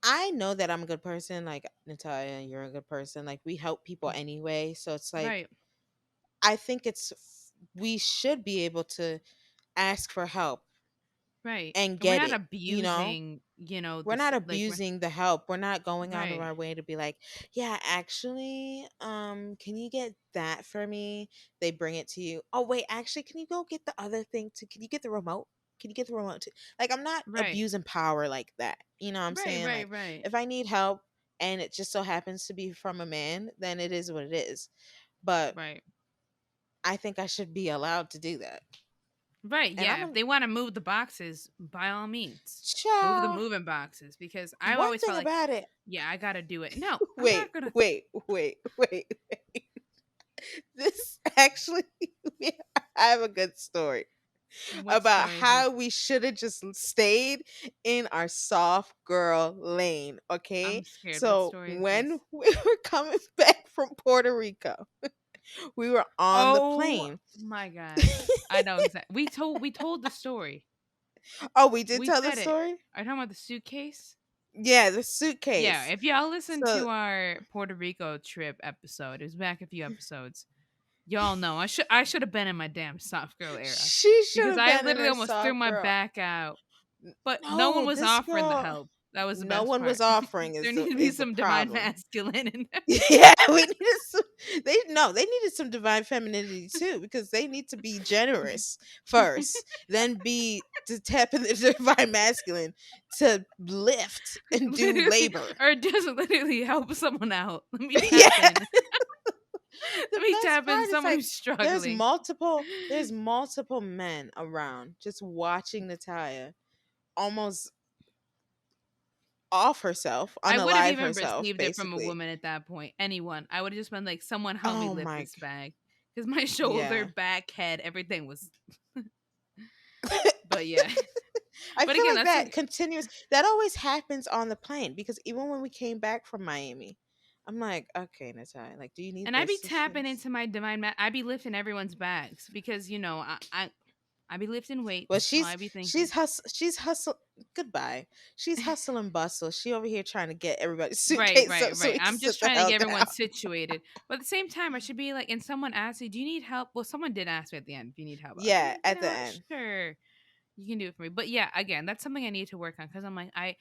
I know that I'm a good person, like Natalia, you're a good person. Like we help people anyway. So it's like Right. I think we should be able to ask for help Right. and And we're get not it, you know? abusing, We're not like we're abusing the help. We're not going out of right. our way to be like, yeah, actually, can you get that for me? They bring it to you. Oh wait, actually, can you go get the other thing too? Can you get the remote? Can you get the remote too? Like I'm not Right. abusing power like that. You know what I'm Right, saying? right, Like right. if I need help and it just so happens to be from a man, then it is what it is. But Right. I think I should be allowed to do that. Right, And yeah. If they want to move the boxes, by all means. Move the child, moving boxes because I've one always thing felt like, about it. yeah, I got to do it. No, I'm Wait, not going to. wait. This actually, I have a good story What about story is this? how we should have just stayed in our soft girl lane. Okay. I'm scared. What So story is when this? we were coming back from Puerto Rico, we were on the Oh plane. my god. I know exactly. We told the story. Oh, we did We tell the said it. story? Are you talking about the suitcase? Yeah, the Yeah, suitcase. if y'all listen So to our Puerto Rico trip episode, it was back a few episodes. Y'all know I should have been in my damn soft girl era She should because have I been in literally her almost threw soft my girl. back out. But no one No, was this offering the girl, help. That was the no best one was part. offering There is needed to be the some divine problem. masculine in there. Yeah, we needed some. They no, they needed some divine femininity too because they need to be generous first, then be to tap in the divine masculine to lift and do Literally, labor. or just literally help someone out. Let me tap Yeah, in. the Let me best tap in part is someone like who's struggling. there's multiple men around just watching Natalia almost off herself, I would have unalive even herself, received it from a basically. woman at that point. Anyone. I would have just been like, someone help me Oh lift my, this bag. Because my shoulder, yeah. back, head, everything was. But yeah. I But feel again, like that's that like. continues. That always happens on the plane because even when we came back from Miami, I'm like, okay, Natalia, like, do you need And I the be tapping assistance? into my I be lifting everyone's bags because, I be lifting Well, weights. So I be thinking. she's hustle. Goodbye. She's hustle and bustle. She over here trying to get everybody's Right, suitcase right, up so right. we can I'm sit just the trying to hell get down. everyone situated. But at the same time, I should be like, and someone asked me, do you need help? Well, someone did ask me at the end, if you need help. I was Yeah, like, at the end. sure, you can do it for me. But yeah, again, that's something I need to work on because I'm like, I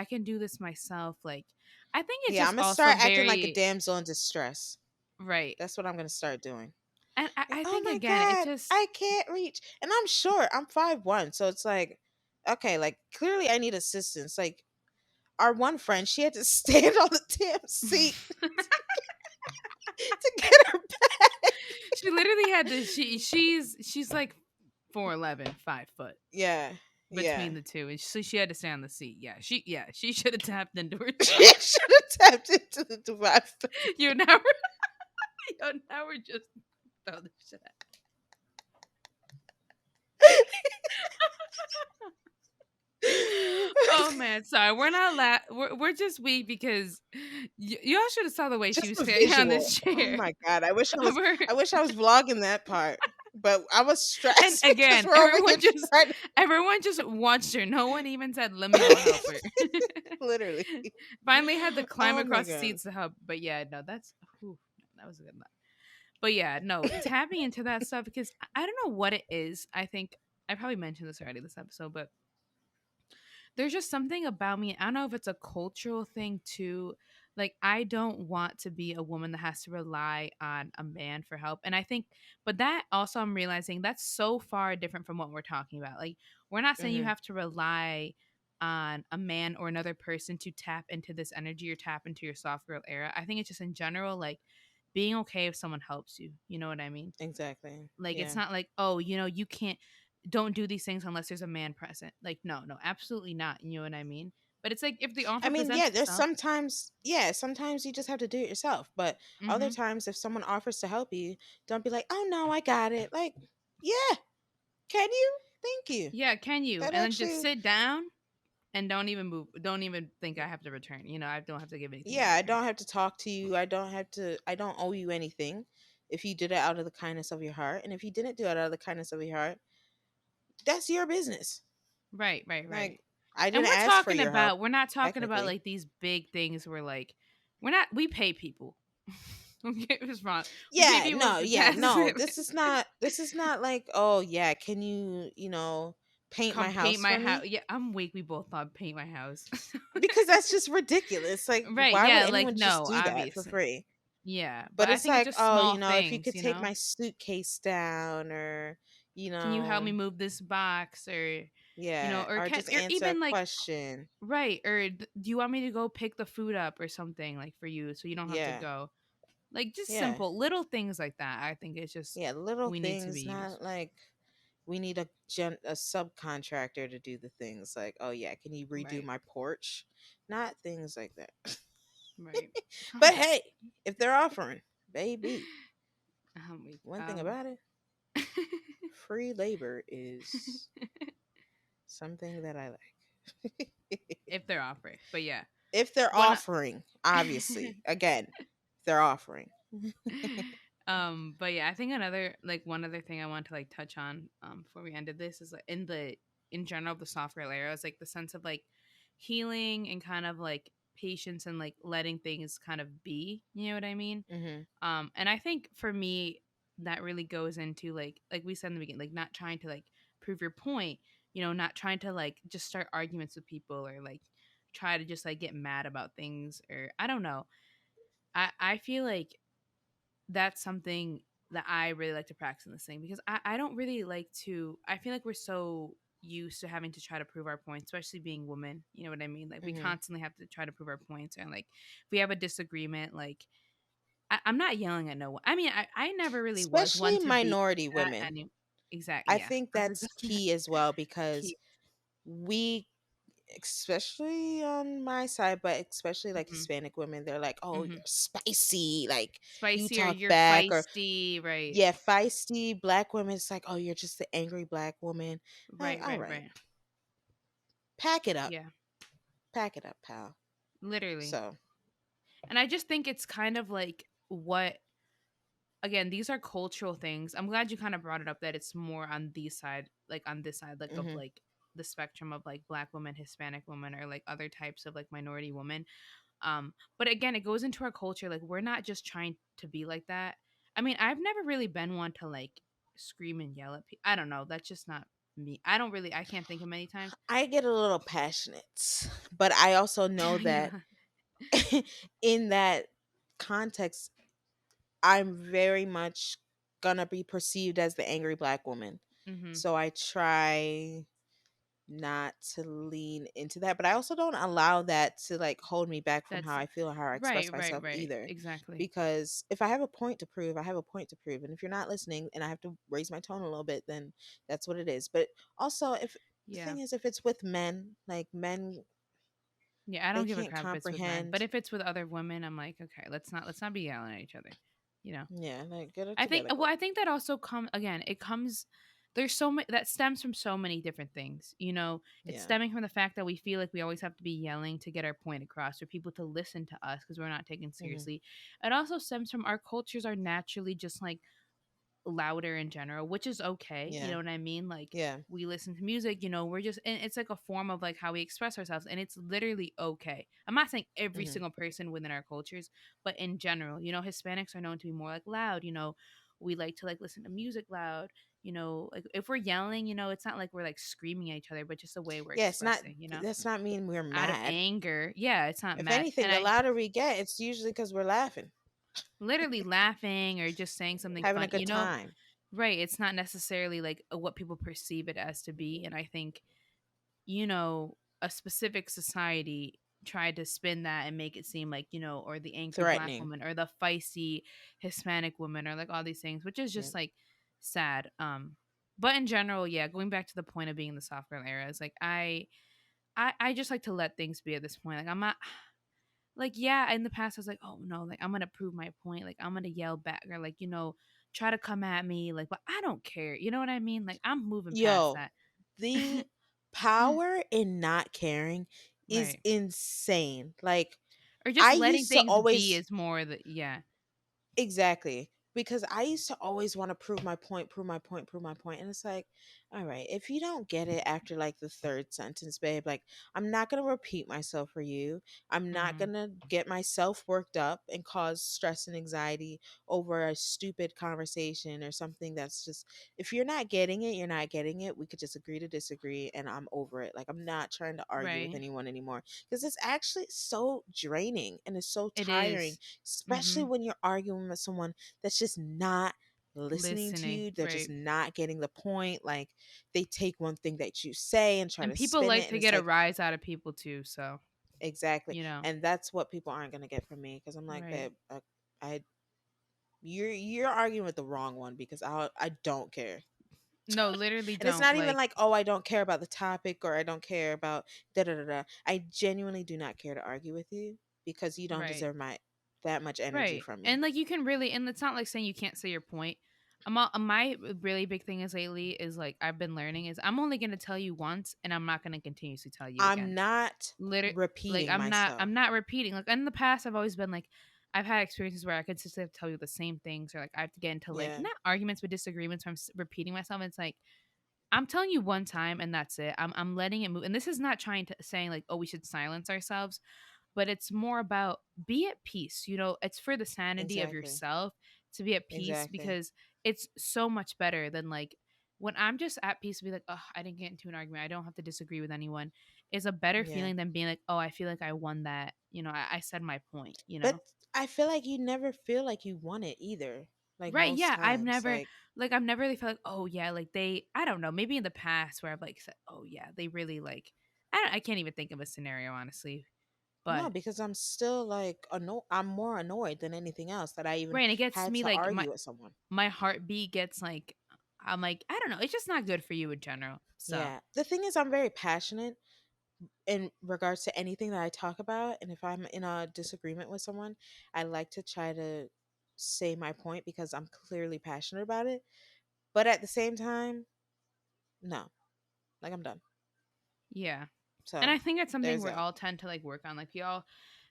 can do this myself. Like, I think it's Yeah, I'm just gonna also start acting like a very damsel in distress. right. That's what I'm gonna start doing. And Like, I oh think my again, it god, just I can't reach. And I'm short. I'm 5'1", so it's like, okay, like clearly I need assistance. Like our one friend, she had to stand on the damn seat to get her back. she literally had to she's like 4'11", 5 foot Yeah, yeah. between the two. And so she had to stay on the seat. She should have tapped into her She too. should have tapped into the device. Yo, now we're now we're just throwing this shit out. Oh man, sorry, we're not we're just weak because y'all should have saw the way she Just was a standing on visual. this Oh chair. my god, Over I wish I was vlogging that part. But I was and stressed because again, we're over here trying to everyone just watched her. No one even said, "Let me go help her." literally. Finally, had to climb Oh my across the god. seats to help. But yeah, no, that was a good one. But yeah, no, tapping into that stuff because I don't know what it is. I think I probably mentioned this already this episode, but there's just something about me. I don't know if it's a cultural thing too. Like, I don't want to be a woman that has to rely on a man for help. And I think, but that also I'm realizing that's so far different from what we're talking about. Like, we're not saying you Hmm. have to rely on a man or another person to tap into this energy or tap into your soft girl era. I think it's just in general, like, being okay if someone helps you. You know what I mean? Exactly. Like, it's Yeah. not like, oh, you can't don't do these things unless there's a man present. Like, no, no, absolutely not. You know what I mean? But it's like if the I offer mean, presents yeah, there's itself. sometimes, yeah, sometimes you just have to do it yourself. But other Mm-hmm. times, if someone offers to help you, don't be like, oh no, I got it. Like, yeah, can you? Thank you. Yeah, can you? That And then just actually, sit down and don't even move. Don't even think I have to return. I don't have to give anything in yeah, I return. don't have to talk to you. I don't owe you anything if you did it out of the kindness of your heart. And if you didn't do it out of the kindness of your heart, that's your business. Right, right, Like, right. I And didn't ask for your help, we're not talking about technically. like these big things where like we pay people. Don't get us wrong. We pay Yeah, people no, for yeah, tasks. no. This is not like, oh yeah, can you, paint my Come paint house my for house. me? Yeah, I'm weak. We both thought paint my house. Because that's just ridiculous. Like, Right. why would Yeah. Like, anyone just no, do that for obviously. free? Yeah. But But I it's think it's like, just oh, small if you things, could take my suitcase down, or, Can you help me move this box yeah, or just or answer a even like, question. right. Or do you want me to go pick the food up or something like for you so you don't have to Yeah, go? Like, just yeah, simple little things like that. I think it's just, yeah. Little we need to be things, used. not like we need a subcontractor to do the things. Like, oh yeah, can you redo Right. my porch? Not things like that. Right. Calm But down. hey, if they're offering, baby, Weak. one thing about it, free labor is something that I like. If they're offering. But yeah. If they're One. offering, obviously. Again, if they're offering. But yeah, I think one other thing I want to like touch on before we ended this is like in general the software layer is like the sense of like healing and kind of like patience and like letting things kind of be, you know what I mean? Hmm. And I think for me, that really goes into like we said in the beginning, like not trying to like prove your point, not trying to like just start arguments with people or like try to just like get mad about things, or I don't know. I feel like that's something that I really like to practice in this thing, because I don't really like to, I feel like we're so used to having to try to prove our points, especially being women. You know what I mean? Like we Hmm. constantly have to try to prove our points. And like if we have a disagreement, like I'm not yelling at no one. I mean, I never really was one Especially to be minority that women. any exactly, I yeah. think I was that's key as well because key. we, especially on my side, but especially like Hmm. Hispanic women, they're like, "Oh, you're Hmm. spicy, like you Spicy, or talk you're back," or feisty, right? yeah, feisty. Black women, it's like, "Oh, you're just the angry black woman." Like, Right, all right, right, right. pack it up, Yeah, pack it up, pal. literally. So, And I just think it's kind of like what, again, these are cultural things. I'm glad you kind of brought it up that it's more on these side, like on this side, like of hmm, like the spectrum of like black women, Hispanic women, or like other types of like minority women. But again, it goes into our culture. Like we're not just trying to be like that. I mean, I've never really been one to like scream and yell at people. I don't know. That's just not me. I can't think of many times. I get a little passionate, but I also know that Yeah. in that context, I'm very much gonna be perceived as the angry black woman. Hmm. So I try not to lean into that, but I also don't allow that to like hold me back from how That's I feel or how I express right, right, myself right. either. Exactly. Because if I have a point to prove, I have a point to prove. And if you're not listening and I have to raise my tone a little bit, then that's what it is. But also, if the Yeah. thing is, if it's with men, like men, Yeah, I they don't give a can't crap if it's with men. But comprehend. if it's with other women, I'm like, okay, let's not be yelling at each other. You know. Yeah, like get it I think together, well, girl. I think that also it comes, there's so many that stems from so many different things. It's Yeah. stemming from the fact that we feel like we always have to be yelling to get our point across, for people to listen to us because we're not taken Hmm. seriously. It also stems from our cultures are naturally just like louder in general, which is okay. You Yeah. know what I mean? Like Yeah. we listen to music, we're just, and it's like a form of like how we express ourselves, and it's literally okay. I'm not saying every Hmm. single person within our cultures, but in general, Hispanics are known to be more like loud. We like to like listen to music loud. Like if we're yelling, it's not like we're like screaming at each other, but just the way we're Yeah, it's not. expressing, That's not mean we're out of mad. anger. Yeah, it's not If mad. anything, And the I louder we get, it's usually because we're laughing, literally laughing or just saying something having a funny, good time. right? It's not necessarily like what people perceive it as to be. And I think, a specific society tried to spin that and make it seem like, or the angry black Threatening. woman or the feisty Hispanic woman or like all these things, which is Yeah. just like sad. But in general, yeah, going back to the point of being in the soft girl era is like I just like to let things be at this point. Like I'm not like, yeah, in the past I was like, oh no, like I'm gonna prove my point, like I'm gonna yell back or like, try to come at me, like, but I don't care. You know what I mean? Like I'm moving past Yo, that. the power in not caring is Right. insane. Like, Or just I letting used to things be always. is more the yeah. Exactly. Because I used to always want to prove my point, prove my point, prove my point. And it's like, all right, if you don't get it after like the third sentence, babe, like I'm not going to repeat myself for you. I'm not Mhm. going to get myself worked up and cause stress and anxiety over a stupid conversation or something that's just, if you're not getting it, you're not getting it. We could just agree to disagree and I'm over it. Like I'm not trying to argue with Right. anyone anymore because it's actually so draining and it's so It tiring, is. especially Mhm. when you're arguing with someone that's just not listening to Listening, you. They're just right. not getting the point. Like they take one thing that you say and try And to people spin like it. And to it's get a like, rise out of people too, so, exactly. you know. And that's what people aren't going to get from me because I'm like, Right. babe, I, you're arguing with the wrong one because I don't care. No, literally And it's don't not even like like, oh, I don't care about the topic or I don't care about da da da da. I genuinely do not care to argue with you because you don't right. deserve my that much energy Right. from And me. like you can really, and it's not like saying you can't say your point. My really big thing is lately is like I've been learning is I'm only going to tell you once and I'm not going to continuously tell you I'm again. not Literally, like repeating I'm myself. not repeating. Like in the past I've always been like I've had experiences where I consistently have to tell you the same things, or like I have to get into like Yeah. not arguments but disagreements where repeating myself. It's like I'm telling you one time and that's it. I'm letting it move. And this is not trying to saying like, oh, we should silence ourselves, but it's more about be at peace. It's for the sanity of Exactly. yourself to be at peace, Exactly. because it's so much better than like when I'm just at peace to be like, oh, I didn't get into an argument. I don't have to disagree with anyone. Is a better Yeah. feeling than being like, oh, I feel like I won that. I said my point, you But know? I feel like you never feel like you won it either. Like Right. most Yeah. times. Like, I've never really felt like, oh, yeah, like I don't know, maybe in the past where I've like said, oh, yeah, they really like, I can't even think of a scenario, honestly. no, But, because I'm still like I'm more annoyed than anything else that I even right. And it gets had me to like argue with someone. my heartbeat gets like, I'm like, I don't know. It's just not good for you in general. So, Yeah. The thing is, I'm very passionate in regards to anything that I talk about. And if I'm in a disagreement with someone, I like to try to say my point because I'm clearly passionate about it. But at the same time, no, like I'm done. yeah. And So I think it's something there's we that. all tend to like work on. Like we all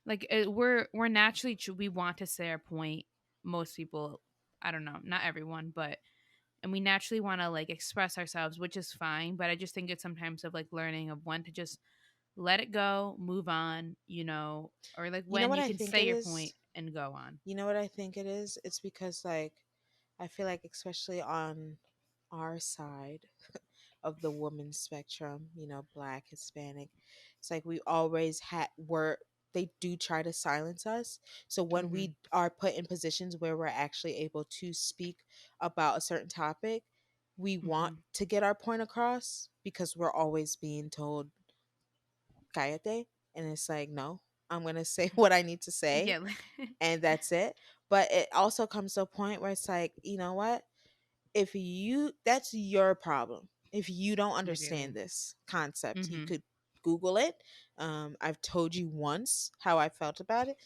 like we're naturally we want to say our point. Most people, I don't know, not everyone, but and we naturally want to like express ourselves, which is fine. But I just think it's sometimes of like learning of when to just let it go, move on, or like You know when what you I can think say it your point is? and go on. You know what I think it is? It's because, like, I feel like, especially on our side of the woman spectrum, black, Hispanic, it's like we always they do try to silence us. So when Mm-hmm. we are put in positions where we're actually able to speak about a certain topic, we want Mm-hmm. to get our point across because we're always being told, cállate. And it's like, no, I'm going to say what I need to say Yeah. and that's it. But it also comes to a point where it's like, you know what? If you That's your problem. If you don't understand Literally. this concept, you Mm-hmm. could Google it. I've told you once how I felt about it,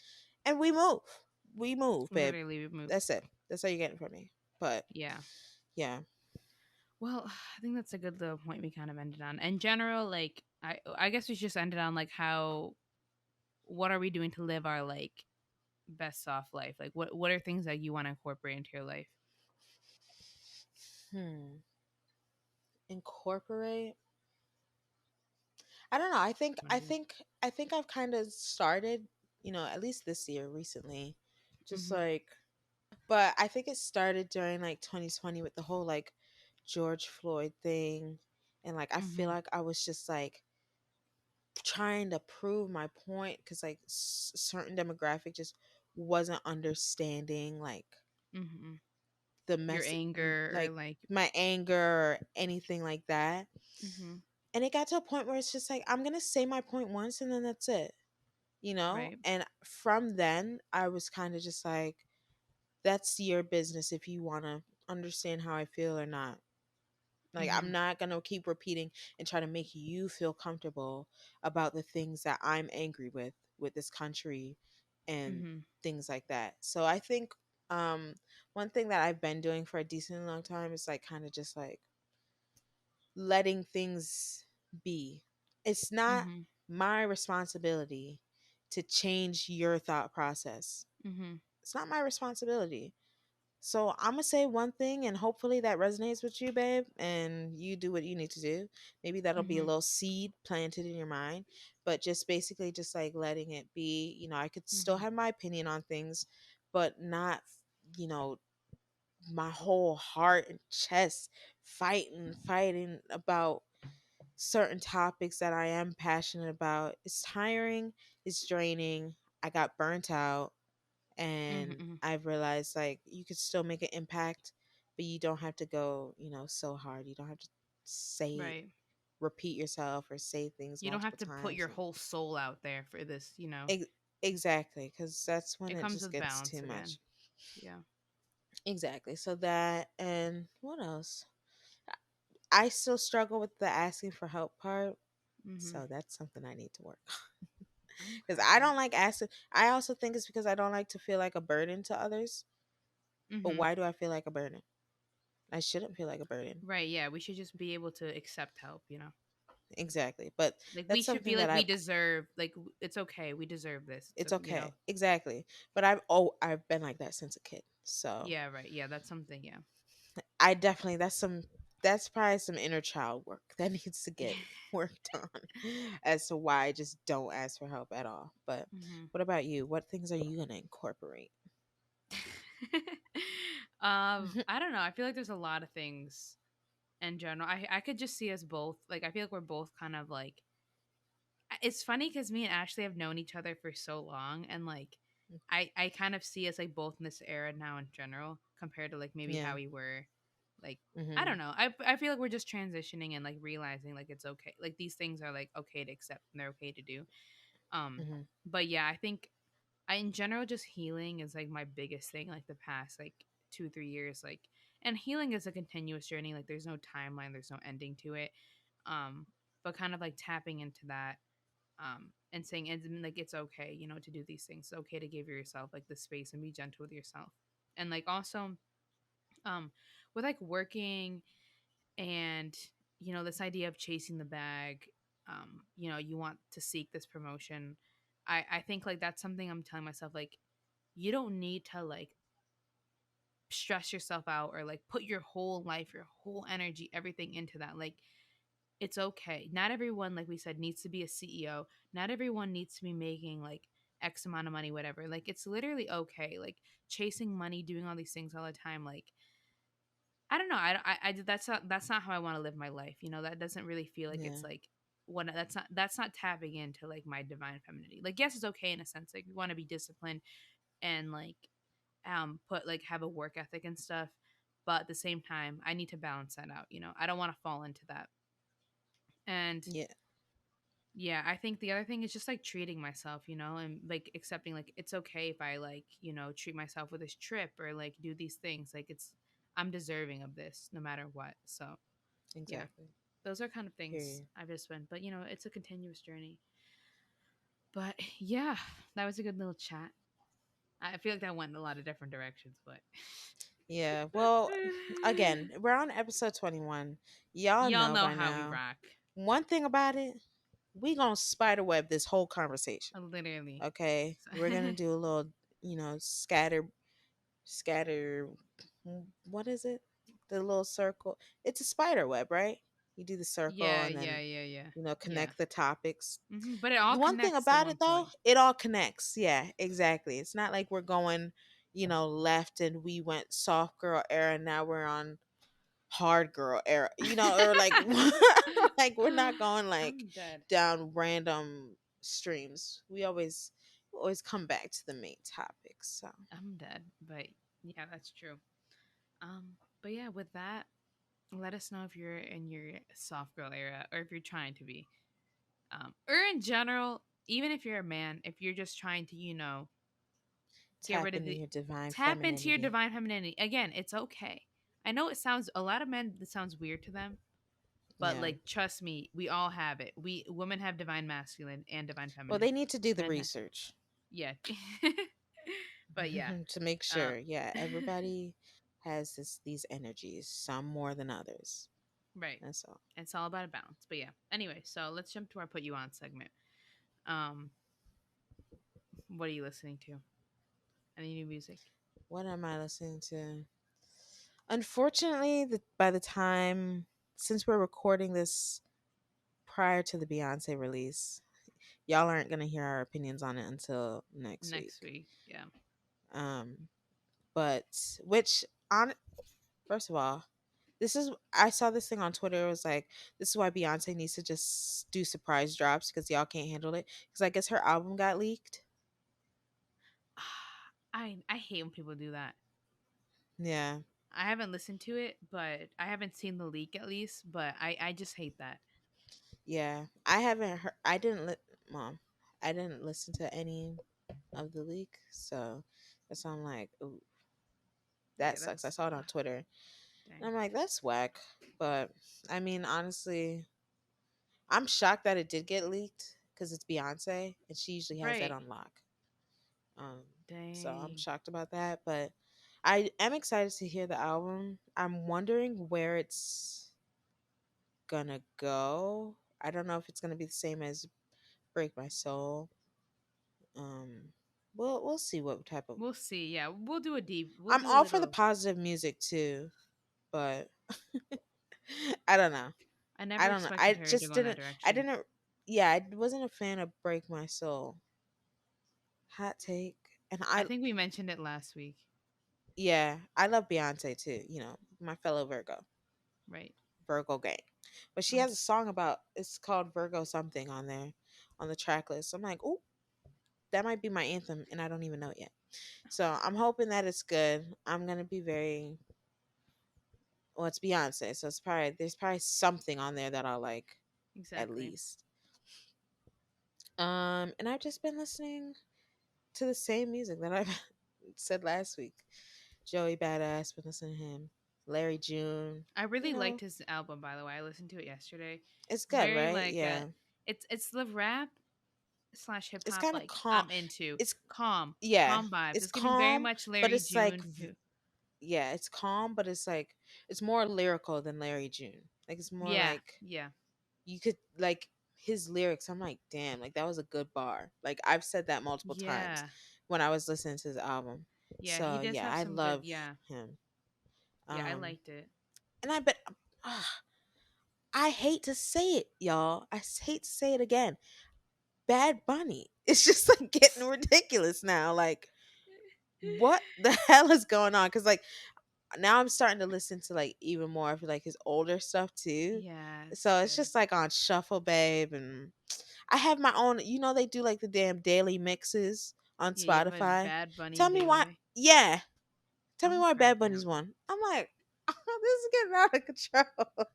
and we move, babe. Literally, we move. That's it. That's all you're getting from me. But Yeah. yeah. Well, I think that's a good little point we kind of ended on. In general, like I guess we just ended on like how what are we doing to live our like best soft life? Like what are things that you want to incorporate into your life? Hmm. Incorporate. I don't know. I think Wanna I do? think I think I've kind of started, at least this year recently, just Mm-hmm. like. But I think it started during like 2020 with the whole like George Floyd thing. And like I feel Mm-hmm. like I was just like trying to prove my point because like certain demographic just wasn't understanding like Mm-hmm. the Your anger or like like. my anger or anything like that. Mm-hmm. And it got to a point where it's just like I'm gonna say my point once and then that's it. Right. And from then I was kind of just like, that's your business if you want to understand how I feel or not. Like, Mm-hmm. I'm not going to keep repeating and try to make you feel comfortable about the things that I'm angry with this country and Mm-hmm. things like that. So I think um one thing that I've been doing for a decent long time is like kind of just like letting things be. It's not Mm-hmm. my responsibility to change your thought process. Mm-hmm. It's not my responsibility. So I'm gonna say one thing, and hopefully that resonates with you, babe, and you do what you need to do. Maybe that'll be a Mm-hmm. little seed planted in your mind, but just basically just like letting it be. I could still Mm-hmm. have my opinion on things, but not, you know, my whole heart and chest fighting about certain topics that I am passionate about. It's tiring, it's draining. I got burnt out and Mm-hmm. I've realized like you could still make an impact, but you don't have to go, so hard. You don't have to say Right. repeat yourself or say things You don't have multiple to put times. your whole soul out there for this. Ex- exactly, because that's when It it comes just with gets balance too again. much. Yeah. Exactly. So that, and what else? I still struggle with the asking for help part. Mm-hmm. So that's something I need to work on. Because I Okay. don't like asking. I also think it's because I don't like to feel like a burden to others. But Mm-hmm. why do I feel like a burden? I shouldn't feel like a burden. Right. Yeah. We should just be able to accept help. Exactly. But Like we that's should something feel that like we deserve. Like it's okay. We deserve this. it's It's. okay. Exactly. But I've been like that since a kid. So Yeah. Right. Yeah. That's something. Yeah. I definitely that's probably some inner child work that needs to get worked on as to why I just don't ask for help at all. But Mm-hmm. what about you? What things are you gonna incorporate? I don't know. I feel like there's a lot of things in general. I could just see us both. Like, I feel like we're both kind of like. It's funny because me and Ashley have known each other for so long, and like, I kind of see us like both in this era now in general compared to like maybe Yeah. how we were. Like, I Mhm. don't know. I feel like we're just transitioning and like realizing like it's okay. Like these things are like okay to accept and they're okay to do. Um, Mhm. but yeah, I think in general, just healing is like my biggest thing. Like the past like 2 3 years, like, and healing is a continuous journey. Like there's no timeline, there's no ending to it. Um, but kind of like tapping into that, and saying like it's okay, to do these things. It's okay to give yourself like the space and be gentle with yourself, and like also, um, with like working and this idea of chasing the bag. You want to seek this promotion. I think like that's something I'm telling myself, like, you don't need to like stress yourself out or like put your whole life, your whole energy, everything into that. Like, it's okay. Not everyone, like we said, needs to be a CEO. Not everyone needs to be making like X amount of money, whatever. Like, it's literally okay. Like, chasing money, doing all these things all the time, like, I don't know. That's not how I want to live my life. That doesn't really feel like Yeah. it's like what that's not tapping into like my divine femininity. Like, yes, it's okay in a sense. Like, we want to be disciplined and like put like have a work ethic and stuff, but at the same time I need to balance that out. I don't want to fall into that. And Yeah. yeah, I think the other thing is just like treating myself, and like accepting like it's okay if I like, treat myself with this trip or like do these things. Like, I'm deserving of this no matter what. So yeah, Exactly. those are kind of things Period. I've just been, but it's a continuous journey. But yeah, that was a good little chat. I feel like that went in a lot of different directions, but Yeah. Well, again, we're on episode 21. Y'all y'all know know by how we now. rock. One thing about it, we gonna spider web this whole conversation. Literally. Okay, we're gonna do a little, scatter. What is it? The little circle. It's a spider web, right? You do the circle Yeah, and yeah, then yeah, yeah, yeah. connect the topics. But it all The one thing connects to about it one though, point. it all connects. Yeah, exactly. It's not like we're going, left and we went soft girl era and now we're on hard girl era, or like like we're not going like I'm dead. down random streams. We always come back to the main topic. So I'm dead. But yeah, that's true. But yeah, with that, let us know if you're in your soft girl era or if you're trying to be. Or in general, even if you're a man, if you're just trying to, get tap rid of into the your divine tap into your femininity. divine femininity. Again, it's okay. I know it sounds a lot of men that sounds weird to them, but Yeah. like trust me, we all have it. We women have divine masculine and divine Well, feminine. they need to do the Men, research yeah. But yeah, to make uh, sure. Yeah, everybody has these energies, some more than others. right. That's all. It's all about a balance. But yeah. Anyway, so let's jump to our put you on segment. Um, what are you listening to? Any new music? What am I listening to? Unfortunately, by the time since we're recording this prior to the Beyonce release, y'all aren't gonna hear our opinions on it until next Next week. week. Yeah. Um, but which on first of all, this is I saw this thing on Twitter. It was like this is why Beyonce needs to just do surprise drops because y'all can't handle it. Because I guess her album got leaked. I hate when people do that. Yeah, I haven't listened to it, but I haven't seen the leak at least. But I just hate that. yeah. I haven't heard. Mom. I didn't listen to any of the leak, so that's why I'm like, ooh, that Yeah, sucks. I that's saw it on Twitter, and dang. I'm like, that's whack. But I mean, honestly, I'm shocked that it did get leaked because it's Beyonce, and she usually has that Right. on lock. Um, so I'm Dang. shocked about that, but I am excited to hear the album. I'm wondering where it's gonna go. I don't know if it's gonna be the same as Break My Soul. We'll see what type of. We'll see. Yeah, we'll do a deep. We'll I'm do a all for the little. positive music too, but I don't know. I never I don't know. expected I her to just go in that didn't. I direction. didn't. Yeah, I wasn't a fan of Break My Soul. Hot take. And I I think we mentioned it last week. Yeah, I love Beyonce too. You know, my fellow Right. Virgo gang. But she Um, has a song about it's called Virgo something on there on the track list. I'm like, oh, that might be my anthem, and I don't even know it yet. So I'm hoping that it's good. I'm gonna be very well. It's Beyonce, so it's probably there's probably something on there that I'll like at exactly. least. And I've just been listening to the same music that I said last week. Joey Badass, been listening to him. Larry June, I you really liked know, his album, by the way. I listened to it yesterday. it's It's good, very right? like Yeah, it's the rap slash hip it's hop kind of like calm. I'm into It's calm yeah, vibes. it's It's giving very calm, much but Larry it's like June. yeah, it's calm, but it's like it's more lyrical than Larry June. Like it's more Yeah, like yeah, you could like his lyrics. I'm like, damn, like that was a good bar. Like I've said that multiple times yeah, when I was listening to his album. yeah. He So does yeah, have I some good. love Yeah, him. yeah. I Um, liked it. and I bet I hate to say it, y'all. Hate to say it again. Bad Bunny. It's just like getting ridiculous now. Like, what the hell is going on? Because like now I'm starting to listen to like even more of like his older stuff too. Yeah, it's So it's good. just like on shuffle, babe, and I have my own. You know they do like the damn daily mixes on Yeah, you have a Spotify. Bad Bunny Tell me why. daily. Yeah, tell me I'm why Bad cracking up. Bunny's one. I'm like, this is getting out of control.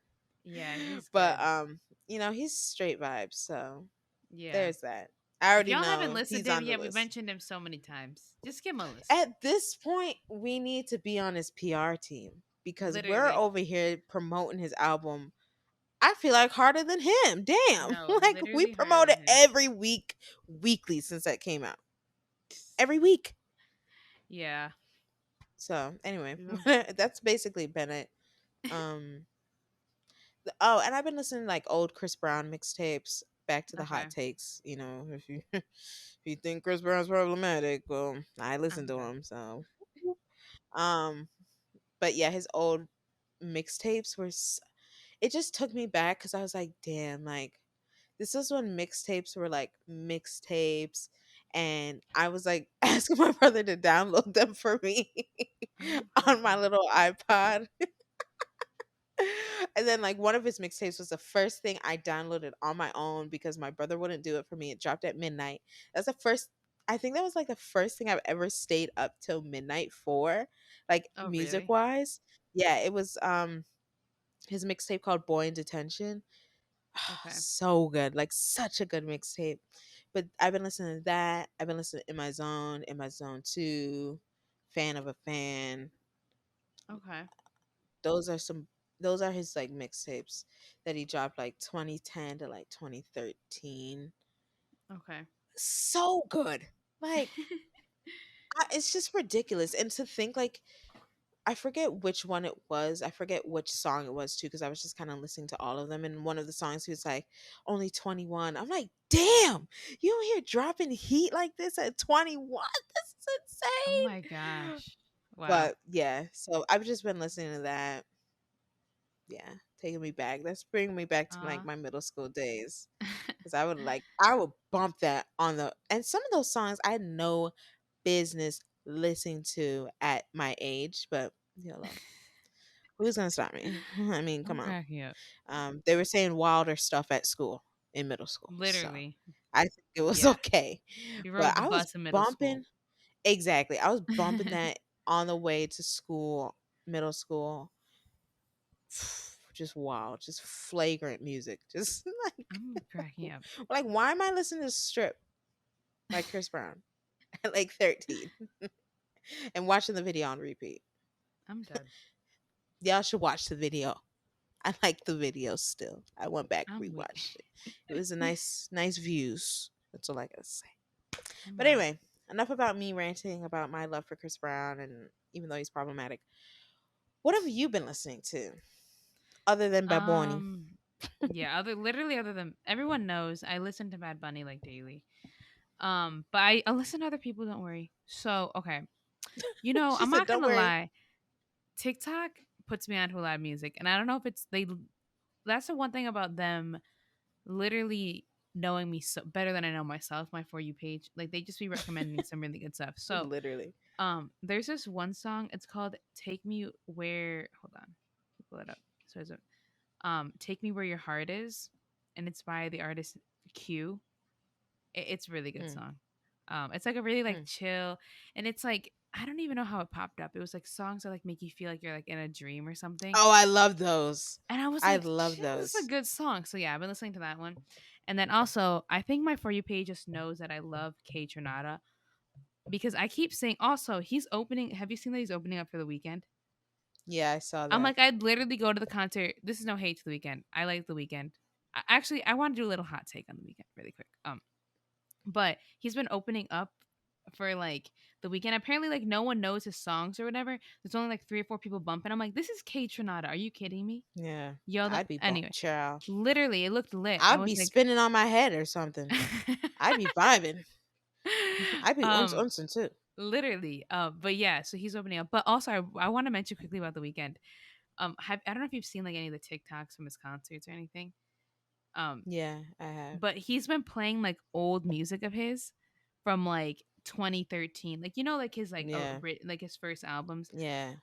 Yeah, he's But good. you know he's straight vibes. So Yeah. there's that. I If already y'all haven't know listened he's to him on the yet, we've list. mentioned him so many times. Just give him a listen. At this point, we need to be on his PR team because we're Literally. over here promoting his album. I feel like harder than him. Damn. No, Like we literally harder promote than it him. every week, weekly since that came out. Every week. Yeah. So anyway, We will- that's basically been it. Um oh, and I've been listening to like old Chris Brown mixtapes, back to the Okay. hot takes, you know, if you if you think Chris Brown's problematic, well, I listen I'm to dead. him, so um but yeah, his old mixtapes were it just took me back because I was like, damn, like this was when mixtapes were like mixtapes, and I was like asking my brother to download them for me I'm on my cracking up. little iPod. And then like one of his mixtapes was the first thing I downloaded on my own because my brother wouldn't do it for me. It dropped at midnight. That's the first I think that was like the first thing I've ever stayed up till midnight for, like Oh, music really? wise. Yeah, it was his mixtape called Boy in Detention. Okay. So good, like such a good mixtape. But I've been listening to that. I've been listening to In My Zone 2, Fan of a Fan. Okay. Those are some those are his like mixtapes that he dropped like 2010 to like 2013. Okay. So good. Like it's just ridiculous. And to think like I forget which one it was. I forget which song it was too, because I was just kind of listening to all of them. And one of the songs, he was like, only 21. I'm like, damn, you out here dropping heat like this at 21? This is Oh my insane. gosh. Wow. But yeah, so I've just been listening to that. Yeah, taking me back. That's bringing me back to like Uh my middle school days. Because I would bump that on the, and some of those songs I had no business listening to at my age, but you know, who's gonna stop me? I mean, I'm come on. cracking up. They were saying wilder stuff at school in middle school, so Literally. I think it was Yeah. okay. We But rode the I was bus in middle school. bumping exactly. I was bumping that on the way to school, middle school. Just wow, just flagrant music. Just I'm cracking up. like why am I listening to Strip by Chris Brown at like 13 and watching the video on repeat? I'm dead. Y'all should watch the video. I like the video still. I went back, I'm weak. rewatched it. It was a nice views. That's all I gotta say. I'm But out. anyway, enough about me ranting about my love for Chris Brown and even though he's problematic. What have you been listening to other than Baboni? Um yeah, other than everyone knows I listen to Bad Bunny like daily. But I listen to other people, don't worry. So, okay. You know, She I'm said, not "Don't gonna worry." lie. TikTok puts me onto a lot of music, and I don't know if it's they. That's the one thing about them, literally knowing me so better than I know myself. My for you page, like they just be recommending me some really good stuff. So Literally. There's this one song. It's called "Take Me Where." Hold on, let me pull it up. So it's "Take Me Where Your Heart Is," and it's by the artist Q. It's a really good Mm, song. It's like a really like mm. chill, and it's like I don't even know how it popped up. It was like songs that like make you feel like you're like in a dream or something. Oh, I love those. And I was I like, love "Shit, this is a those. good song." So yeah, I've been listening to that one. And then also, I think my For You page just knows that I love K Tronada because I keep saying also he's opening. Have you seen that he's opening up for the weekend? Yeah, I saw I'm that. like, I'd literally go to the concert. This is no hate to the weekend. I like the weekend. Actually, I want to do a little hot take on the weekend really quick. But he's been opening up for like the weekend. Apparently, like no one knows his songs or whatever. There's only like 3 or 4 people bumping. I'm like, this is K Tronada. Are you kidding me? Yeah, Yo, I'd be anyway, child. literally, it looked lit. I I'd was be like, spinning on my head or something. I'd be vibing. I'd be uns um, unsing too. literally. But yeah, so he's opening up. But also, I want to mention quickly about the weekend. I don't know if you've seen like any of the TikToks from his concerts or anything. Um, Yeah, I have. but he's been playing like old music of his from like 2013, like like his like Yeah, like his first albums. yeah.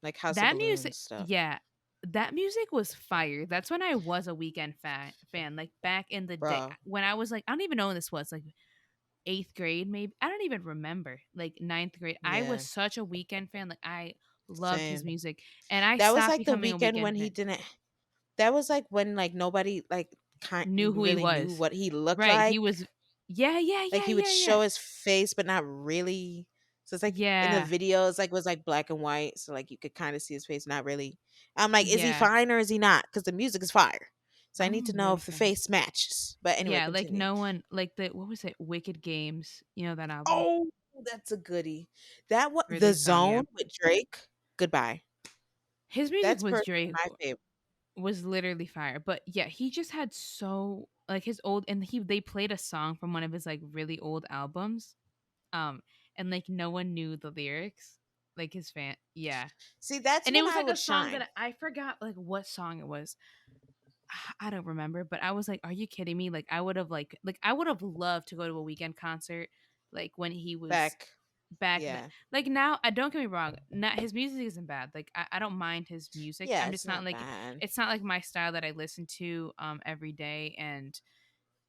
Like House of That music, Balloons stuff, yeah, that music was fire. That's when I was a weekend fan, like back in the day bro. when I was like, I don't even know when this was, like eighth grade, maybe. I don't even remember, like ninth grade. I was Yeah, such a weekend fan. Like I loved his same. music, and I That was stopped like the becoming a weekend weekend when he fan. didn't. That was like when like nobody like kind Knew who he really knew was, what he looked right? He like. was, yeah, yeah, Like yeah, he would yeah, yeah, show his face, but not really. So it's like in the yeah, videos, like was like black and white, so like you could kind of see his face, not really. I'm like, is he yeah. fine or is he not? Because the music is fire. So I need to I'm know really if the excited. face matches. But anyway, Yeah, like continue. no one, like the what was it? Wicked Games. You know that album? Oh, that's a goodie. That what the Really strong. Yeah, zone with Drake. Goodbye. his music That's was personally Drake my favorite. was literally fire. But yeah, he just had so like his old, and he they played a song from one of his like really old albums. Um, and like no one knew the lyrics. Like his fan, yeah. See, that's And it when was I like a would song shine. that I forgot like what song it was. I don't remember, but I was like, "Are you kidding me?" Like I would have like I would have loved to go to a weekend concert, like when he was Back. back then. Yeah. Like now, I don't get me wrong. Not his music isn't bad. Like I don't mind his music. Yeah, I'm it's just not not like bad. it's not like my style that I listen to every day, and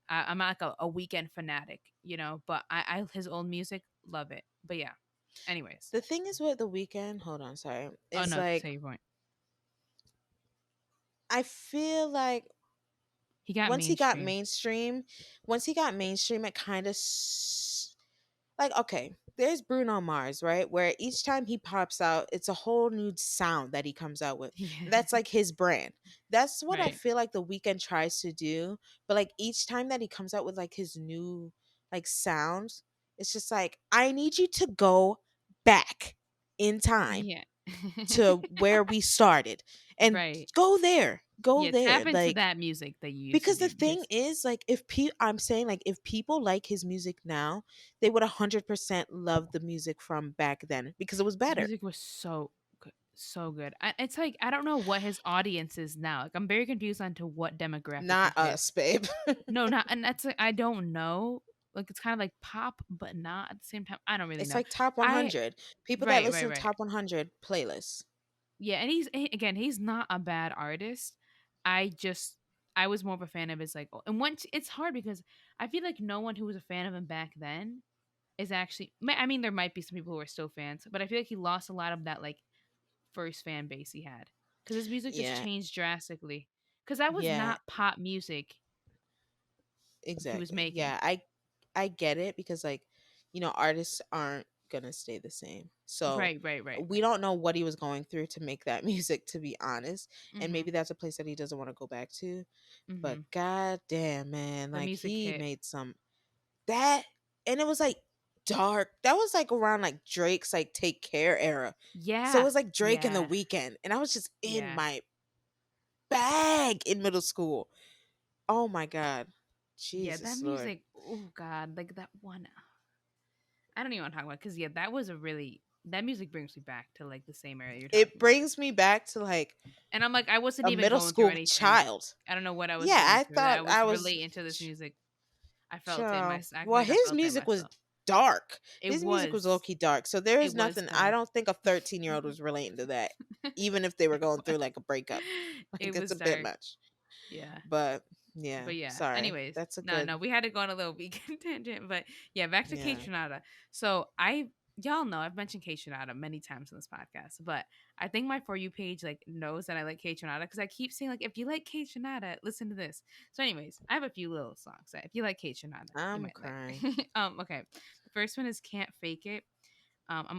I'm not like a weekend fanatic, But I his old music, love it. But yeah. Anyways, The thing is with the weekend, hold on, sorry. oh Is no, like say your point. I feel like He got once he got mainstream. mainstream, it kind of like okay, there's Bruno Mars, right? Where each time he pops out, it's a whole new sound that he comes out with. Yeah. And that's like his brand. That's what I Right. feel like the weekend tries to do. But like each time that he comes out with like his new like sounds, it's just like I need you to go back in time Yeah. to where we started and Right. go there. Go Yeah, there. tap into Like that music that you used to because the do thing because is, like, I'm saying, like, if people like his music now, they would 100% love the music from back then because it was his better. music was so good, so good. It's like I don't know what his audience is now. Like I'm very confused on to what demographic he Not hit. us, babe. No, not, and that's like, I don't know. Like it's kind of like pop, but not at the same time. I don't really It's know. like top I 100. People that right, right, listen to right. top 100 playlists. Yeah, and again, he's not a bad artist. I just I was more of a fan of his like, and once it's hard because I feel like no one who was a fan of him back then is actually. I mean, there might be some people who are still fans, but I feel like he lost a lot of that like first fan base he had because his music just Yeah. changed drastically. Because that was Yeah, not pop music he was exactly. making. Yeah, I get it because like, artists aren't gonna stay the same. So Right, right, right, we right. don't know what he was going through to make that music, to be honest. And Mhm, maybe that's a place that he doesn't want to go back to. But mhm. god damn, man, The like music he hit. made some that and it was like dark. That was like around like Drake's like Take Care era. So it Yeah, was like Drake in the yeah, weekend. And I was just in yeah, my bag in middle school. Oh my god. yeah. That Jesus Lord. music. Oh God, like that one. I don't even want to talk about because yeah, that was a really that music brings me back to like the same era you're It talking about. brings me back to like And I'm like, I wasn't a even middle going through school anything. child. I don't know what I was Yeah, going I through. That I thought I was was relating to this music. I felt it in my. child. I feel Well, like I his felt it in music was myself. dark. It His music was low was. key dark. So there It is was nothing. I dark. don't think a 13-year-old was relating to that, even if they were It going through was. like a breakup. It Like it's was a bit dark. much. Yeah. But yeah, But yeah, sorry. anyways, That's a no, good. no, we had to go on a little weekend tangent, but yeah, back to Kate Yeah, Tronada. So y'all know I've mentioned Kate Tronada many times on this podcast, but I think my For You page like knows that I like Kate Tronada because I keep saying like, if you like Kate Tronada, listen to this. So, anyways, I have a few little songs that if you like Kate Tronada, you I'm might crying. like. Okay, the first one is Can't Fake It.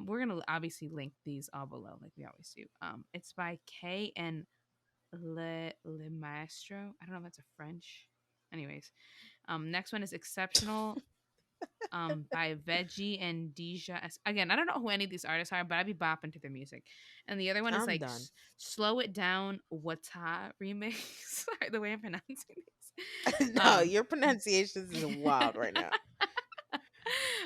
We're gonna obviously link these all below, like we always do. It's by K and Le Maestro. I don't know if that's a French. Anyways, next one is Exceptional by Veggie and Deja. Again, I don't know who any of these artists are, but I'd be bopping to their music. And the other one is I'm like done. Slow It Down Wata remix. Sorry, the way I'm pronouncing this. No, Um, your pronunciations is wild right now.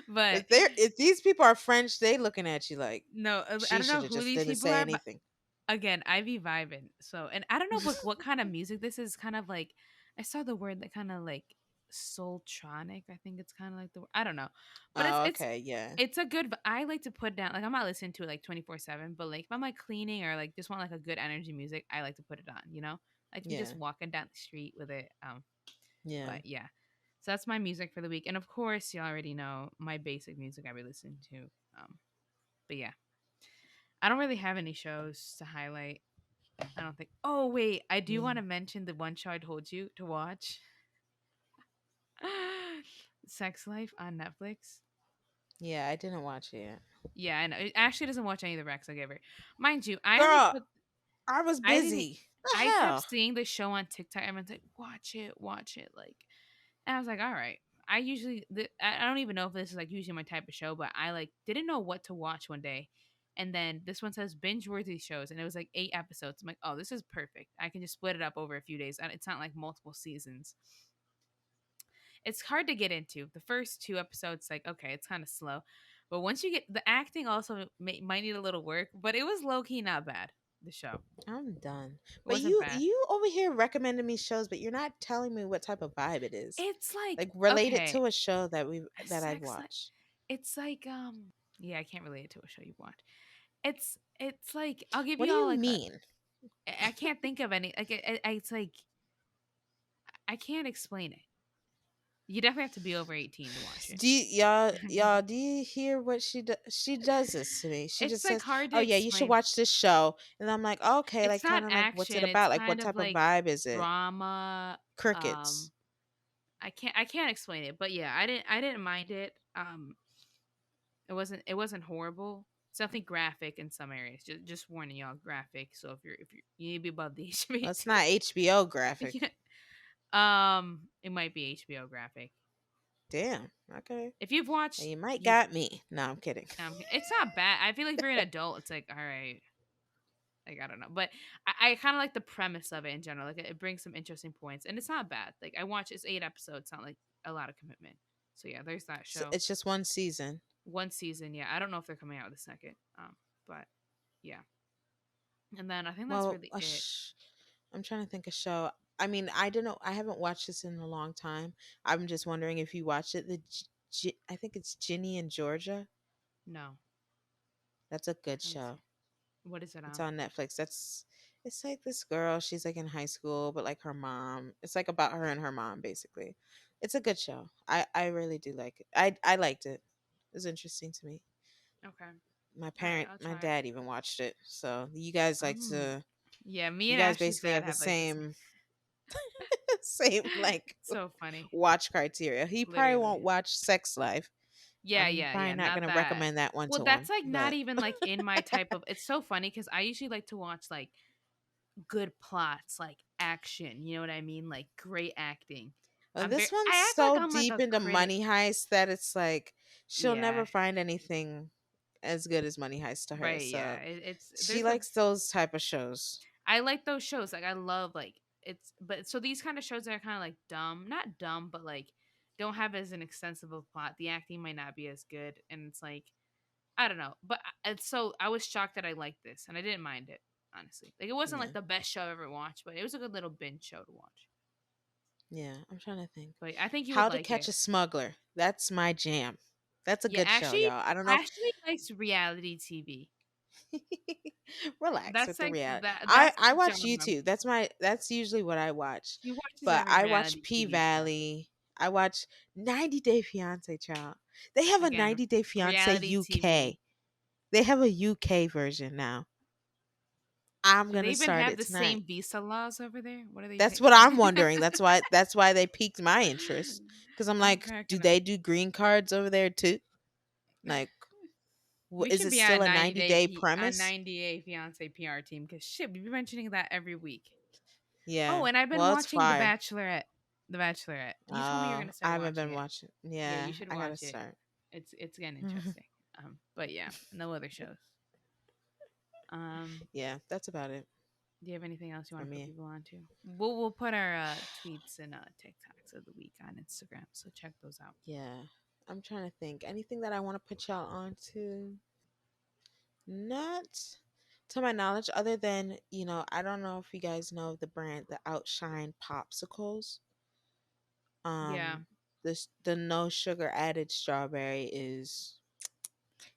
but If these people are French, they looking at you like no, I she don't should know have who just these didn't people say are, but anything. again, I be vibing. So, and I don't know what kind of music this is. Kind of like I saw the word that kind of like soultronic. I think it's kind of like the I don't know, but Oh, okay, yeah, it's a good. I like to put down like I'm not listening to it like 24/7, but like if I'm like cleaning or like just want like a good energy music, I like to put it on. You know, like me yeah, just walking down the street with it. yeah, But yeah, so that's my music for the week, and of course, you already know my basic music I be listening to. Um, but yeah, I don't really have any shows to highlight. I don't think. Oh wait, I do yeah, want to mention the one show I told you to watch. Sex Life on Netflix. yeah. I didn't watch it yet. Yeah, I know. Ashley doesn't watch any of the Rex I give her. Mind you, I only Girl, put. I was I didn't. busy. The I kept hell? seeing the show on TikTok. Everyone's like, watch it." Like, and I was like, "All right." I usually, I don't even know if this is like usually my type of show, but I like didn't know what to watch one day, and then this one says binge worthy shows, and it was like 8 episodes. I'm like, "Oh, this is perfect. I can just split it up over a few days, and it's not like multiple seasons." It's hard to get into. The first 2 episodes, like, okay, it's kind of slow. But once you get the acting, also might need a little work, but it was low key not bad. The show, I'm done. it But wasn't you bad. you over here recommending me shows, but you're not telling me what type of vibe it is. It's like Like related okay, to a show a that I've sex like watched. it's like yeah, I can't relate it to a show you watch. It's like I'll give What you do all you like a mean? I can't think of any like it's like I can't explain it. You definitely have to be over 18 to watch it. Y'all do you hear what she does this to me? She It's just like says, hard to "Oh yeah, you should explain. watch this show." And I'm like, "Okay, It's like not kind of like what's it action, it's about? Like what kind of type of like vibe is it?" drama. Crickets. I can't explain it, but yeah, I didn't mind it. It wasn't horrible. It's definitely graphic in some areas. Just warning y'all, graphic. So if you need to be above the age of Well, it's 18. not HBO graphic. Yeah. It might be HBO graphic. Damn. Okay. If you've Well, watched you might you've got me. No, I'm kidding. it's not bad. I feel like if you're an adult, it's like all right. Like I don't know, but I kind of like the premise of it in general. Like it brings some interesting points, and it's not bad. Like I watch it's 8 episodes. It's not like a lot of commitment. So yeah, there's that So show. it's just one season. One season. Yeah, I don't know if they're coming out with a second. But yeah, and then I think that's Well, really it. I'm trying to think of show. I mean, I don't know. I haven't watched this in a long time. I'm just wondering if you watched it. I think it's Ginny in Georgia. No, That's a good let me show. see. What is it It's on? on Netflix. It's like this girl. She's like in high school, but like her mom. It's like about her and her mom, basically. It's a good show. I really do like it. I liked it. It was interesting to me. Okay, all right, I'll My try it. dad even watched it. So you guys like Mm. to. Yeah, me You and guys Ashley's basically dad have the have like the same. same same like So funny, watch criteria. He probably won't literally. watch Sex Life. Yeah, I'm yeah, probably yeah. not Not gonna that. recommend that one Well, to that's him. like not But even like in my type of. It's so funny because I usually like to watch like good plots, like action. You know what I mean? Like great acting. this one's I act like so I'm like deep a into critic. Money Heist that it's like she'll Yeah, never find anything as good as Money Heist to her. right. Yeah, So it's she there's a. likes those type of shows. I like those shows. Like I love like it's. But so these kind of shows are kind of like dumb, not dumb, but like don't have as an extensive of plot. The acting might not be as good, and it's like I don't know. But it's so I was shocked that I liked this, and I didn't mind it honestly. Like it wasn't Yeah. like the best show I've ever watched, but it was a good little binge show to watch. Yeah. I'm trying to think. But I think you would How to like Catch it. a Smuggler. That's my jam. That's a Yeah, good show, y'all. I don't know if actually likes reality TV. relax with That's the like reality. that's I the watch genre. YouTube. That's usually what I watch. She watches But every I watch reality P TV show. Valley. I watch 90 Day Fiance, child. They have a Again, 90 Day Fiance reality UK. TV. They have a UK version now. I'm Do they gonna even start have it the tonight. same visa laws over there? What are they That's paying? what I'm wondering. That's why they piqued my interest. Because I'm I'm like, do cracking up. they do green cards over there too? Like, We is should it be on still a 90-day a premise? 90-day fiance PR team because shit, we be mentioning that every week. Oh, Yeah. and I've been Well, it's watching The fire. Bachelorette. The Bachelorette. You told me you were gonna I start haven't watching been it. watching. Yeah, Yeah, you should I gotta watch it. start. It's getting interesting. But yeah, no other shows. Um, Yeah, that's about it do you have anything else you for want to put me. people on to? We'll put our tweets and TikToks of the week on Instagram, so check those out. Yeah, I'm trying to think. Anything that I want to put y'all on to? Not to my knowledge, other than, I don't know if you guys know the brand, the Outshine popsicles. Yeah. The no sugar added strawberry is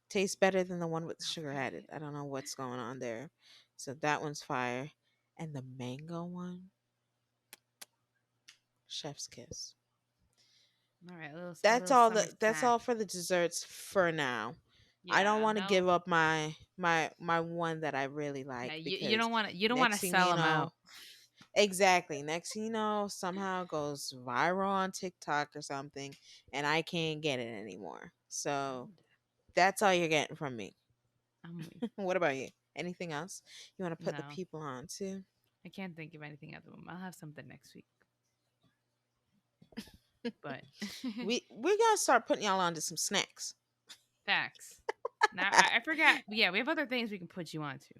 tastes better than the one with sugar added. Okay. I don't know what's going on there. So that one's fire. And the mango one, chef's kiss. All right. A That's little all summer that's snack. all for the desserts for now. I don't Yeah. want to give No. up my one that I really Yeah. like, You because don't want to next thing sell you them know, out. exactly, next thing you know, somehow it goes viral on TikTok or something, and I can't get it anymore. So I'm dead. that's all you're getting from me. I'm weak. What about you? Anything else you want to put the No, people on to? I can't think of anything at the moment. I'll have something next week. But We're gonna start putting y'all onto some snacks. facts. Now I forgot. Yeah, we have other things we can put you onto.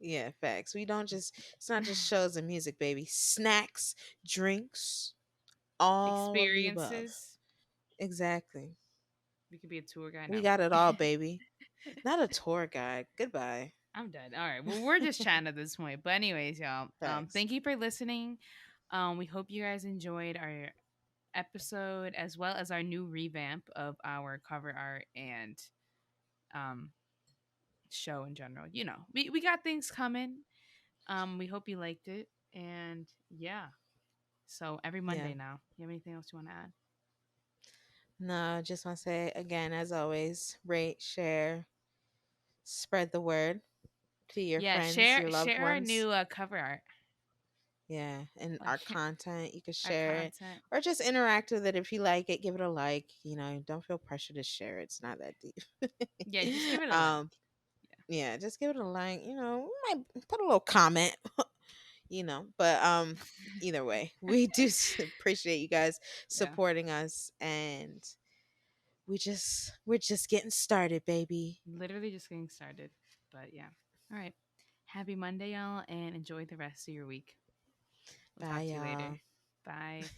Yeah, facts. We don't just It's not just shows and music, baby. Snacks, drinks, all of the above. Experiences. Exactly. We could be a tour guide. No, We I'm got it kidding. all, baby. Not a tour guide. Goodbye. I'm dead. All right. Well, we're just chatting at this point. But anyways, y'all. Facts. Thank you for listening. We hope you guys enjoyed our episode as well as our new revamp of our cover art and um show in general. You know, we got things coming. We hope you liked it. And yeah. So every Yeah. Monday now. You have anything else you want to add? No, just want to say again, as always, rate, share, spread the word to your Yeah, friends, your loved share our ones. new cover art. Yeah, and our Like content, you can our share it content. or just interact with it. If you like it, give it a like. Don't feel pressure to share it. It's not that Yeah, just give deep. it a like. Yeah, just give it a like. We might put a little comment. But either way, we do appreciate you guys Yeah. supporting us, and we're just getting started, baby. Literally just getting started. But yeah. All right. Happy Monday, y'all, and enjoy the rest of your week. We'll Bye, talk to you later. y'all. Bye.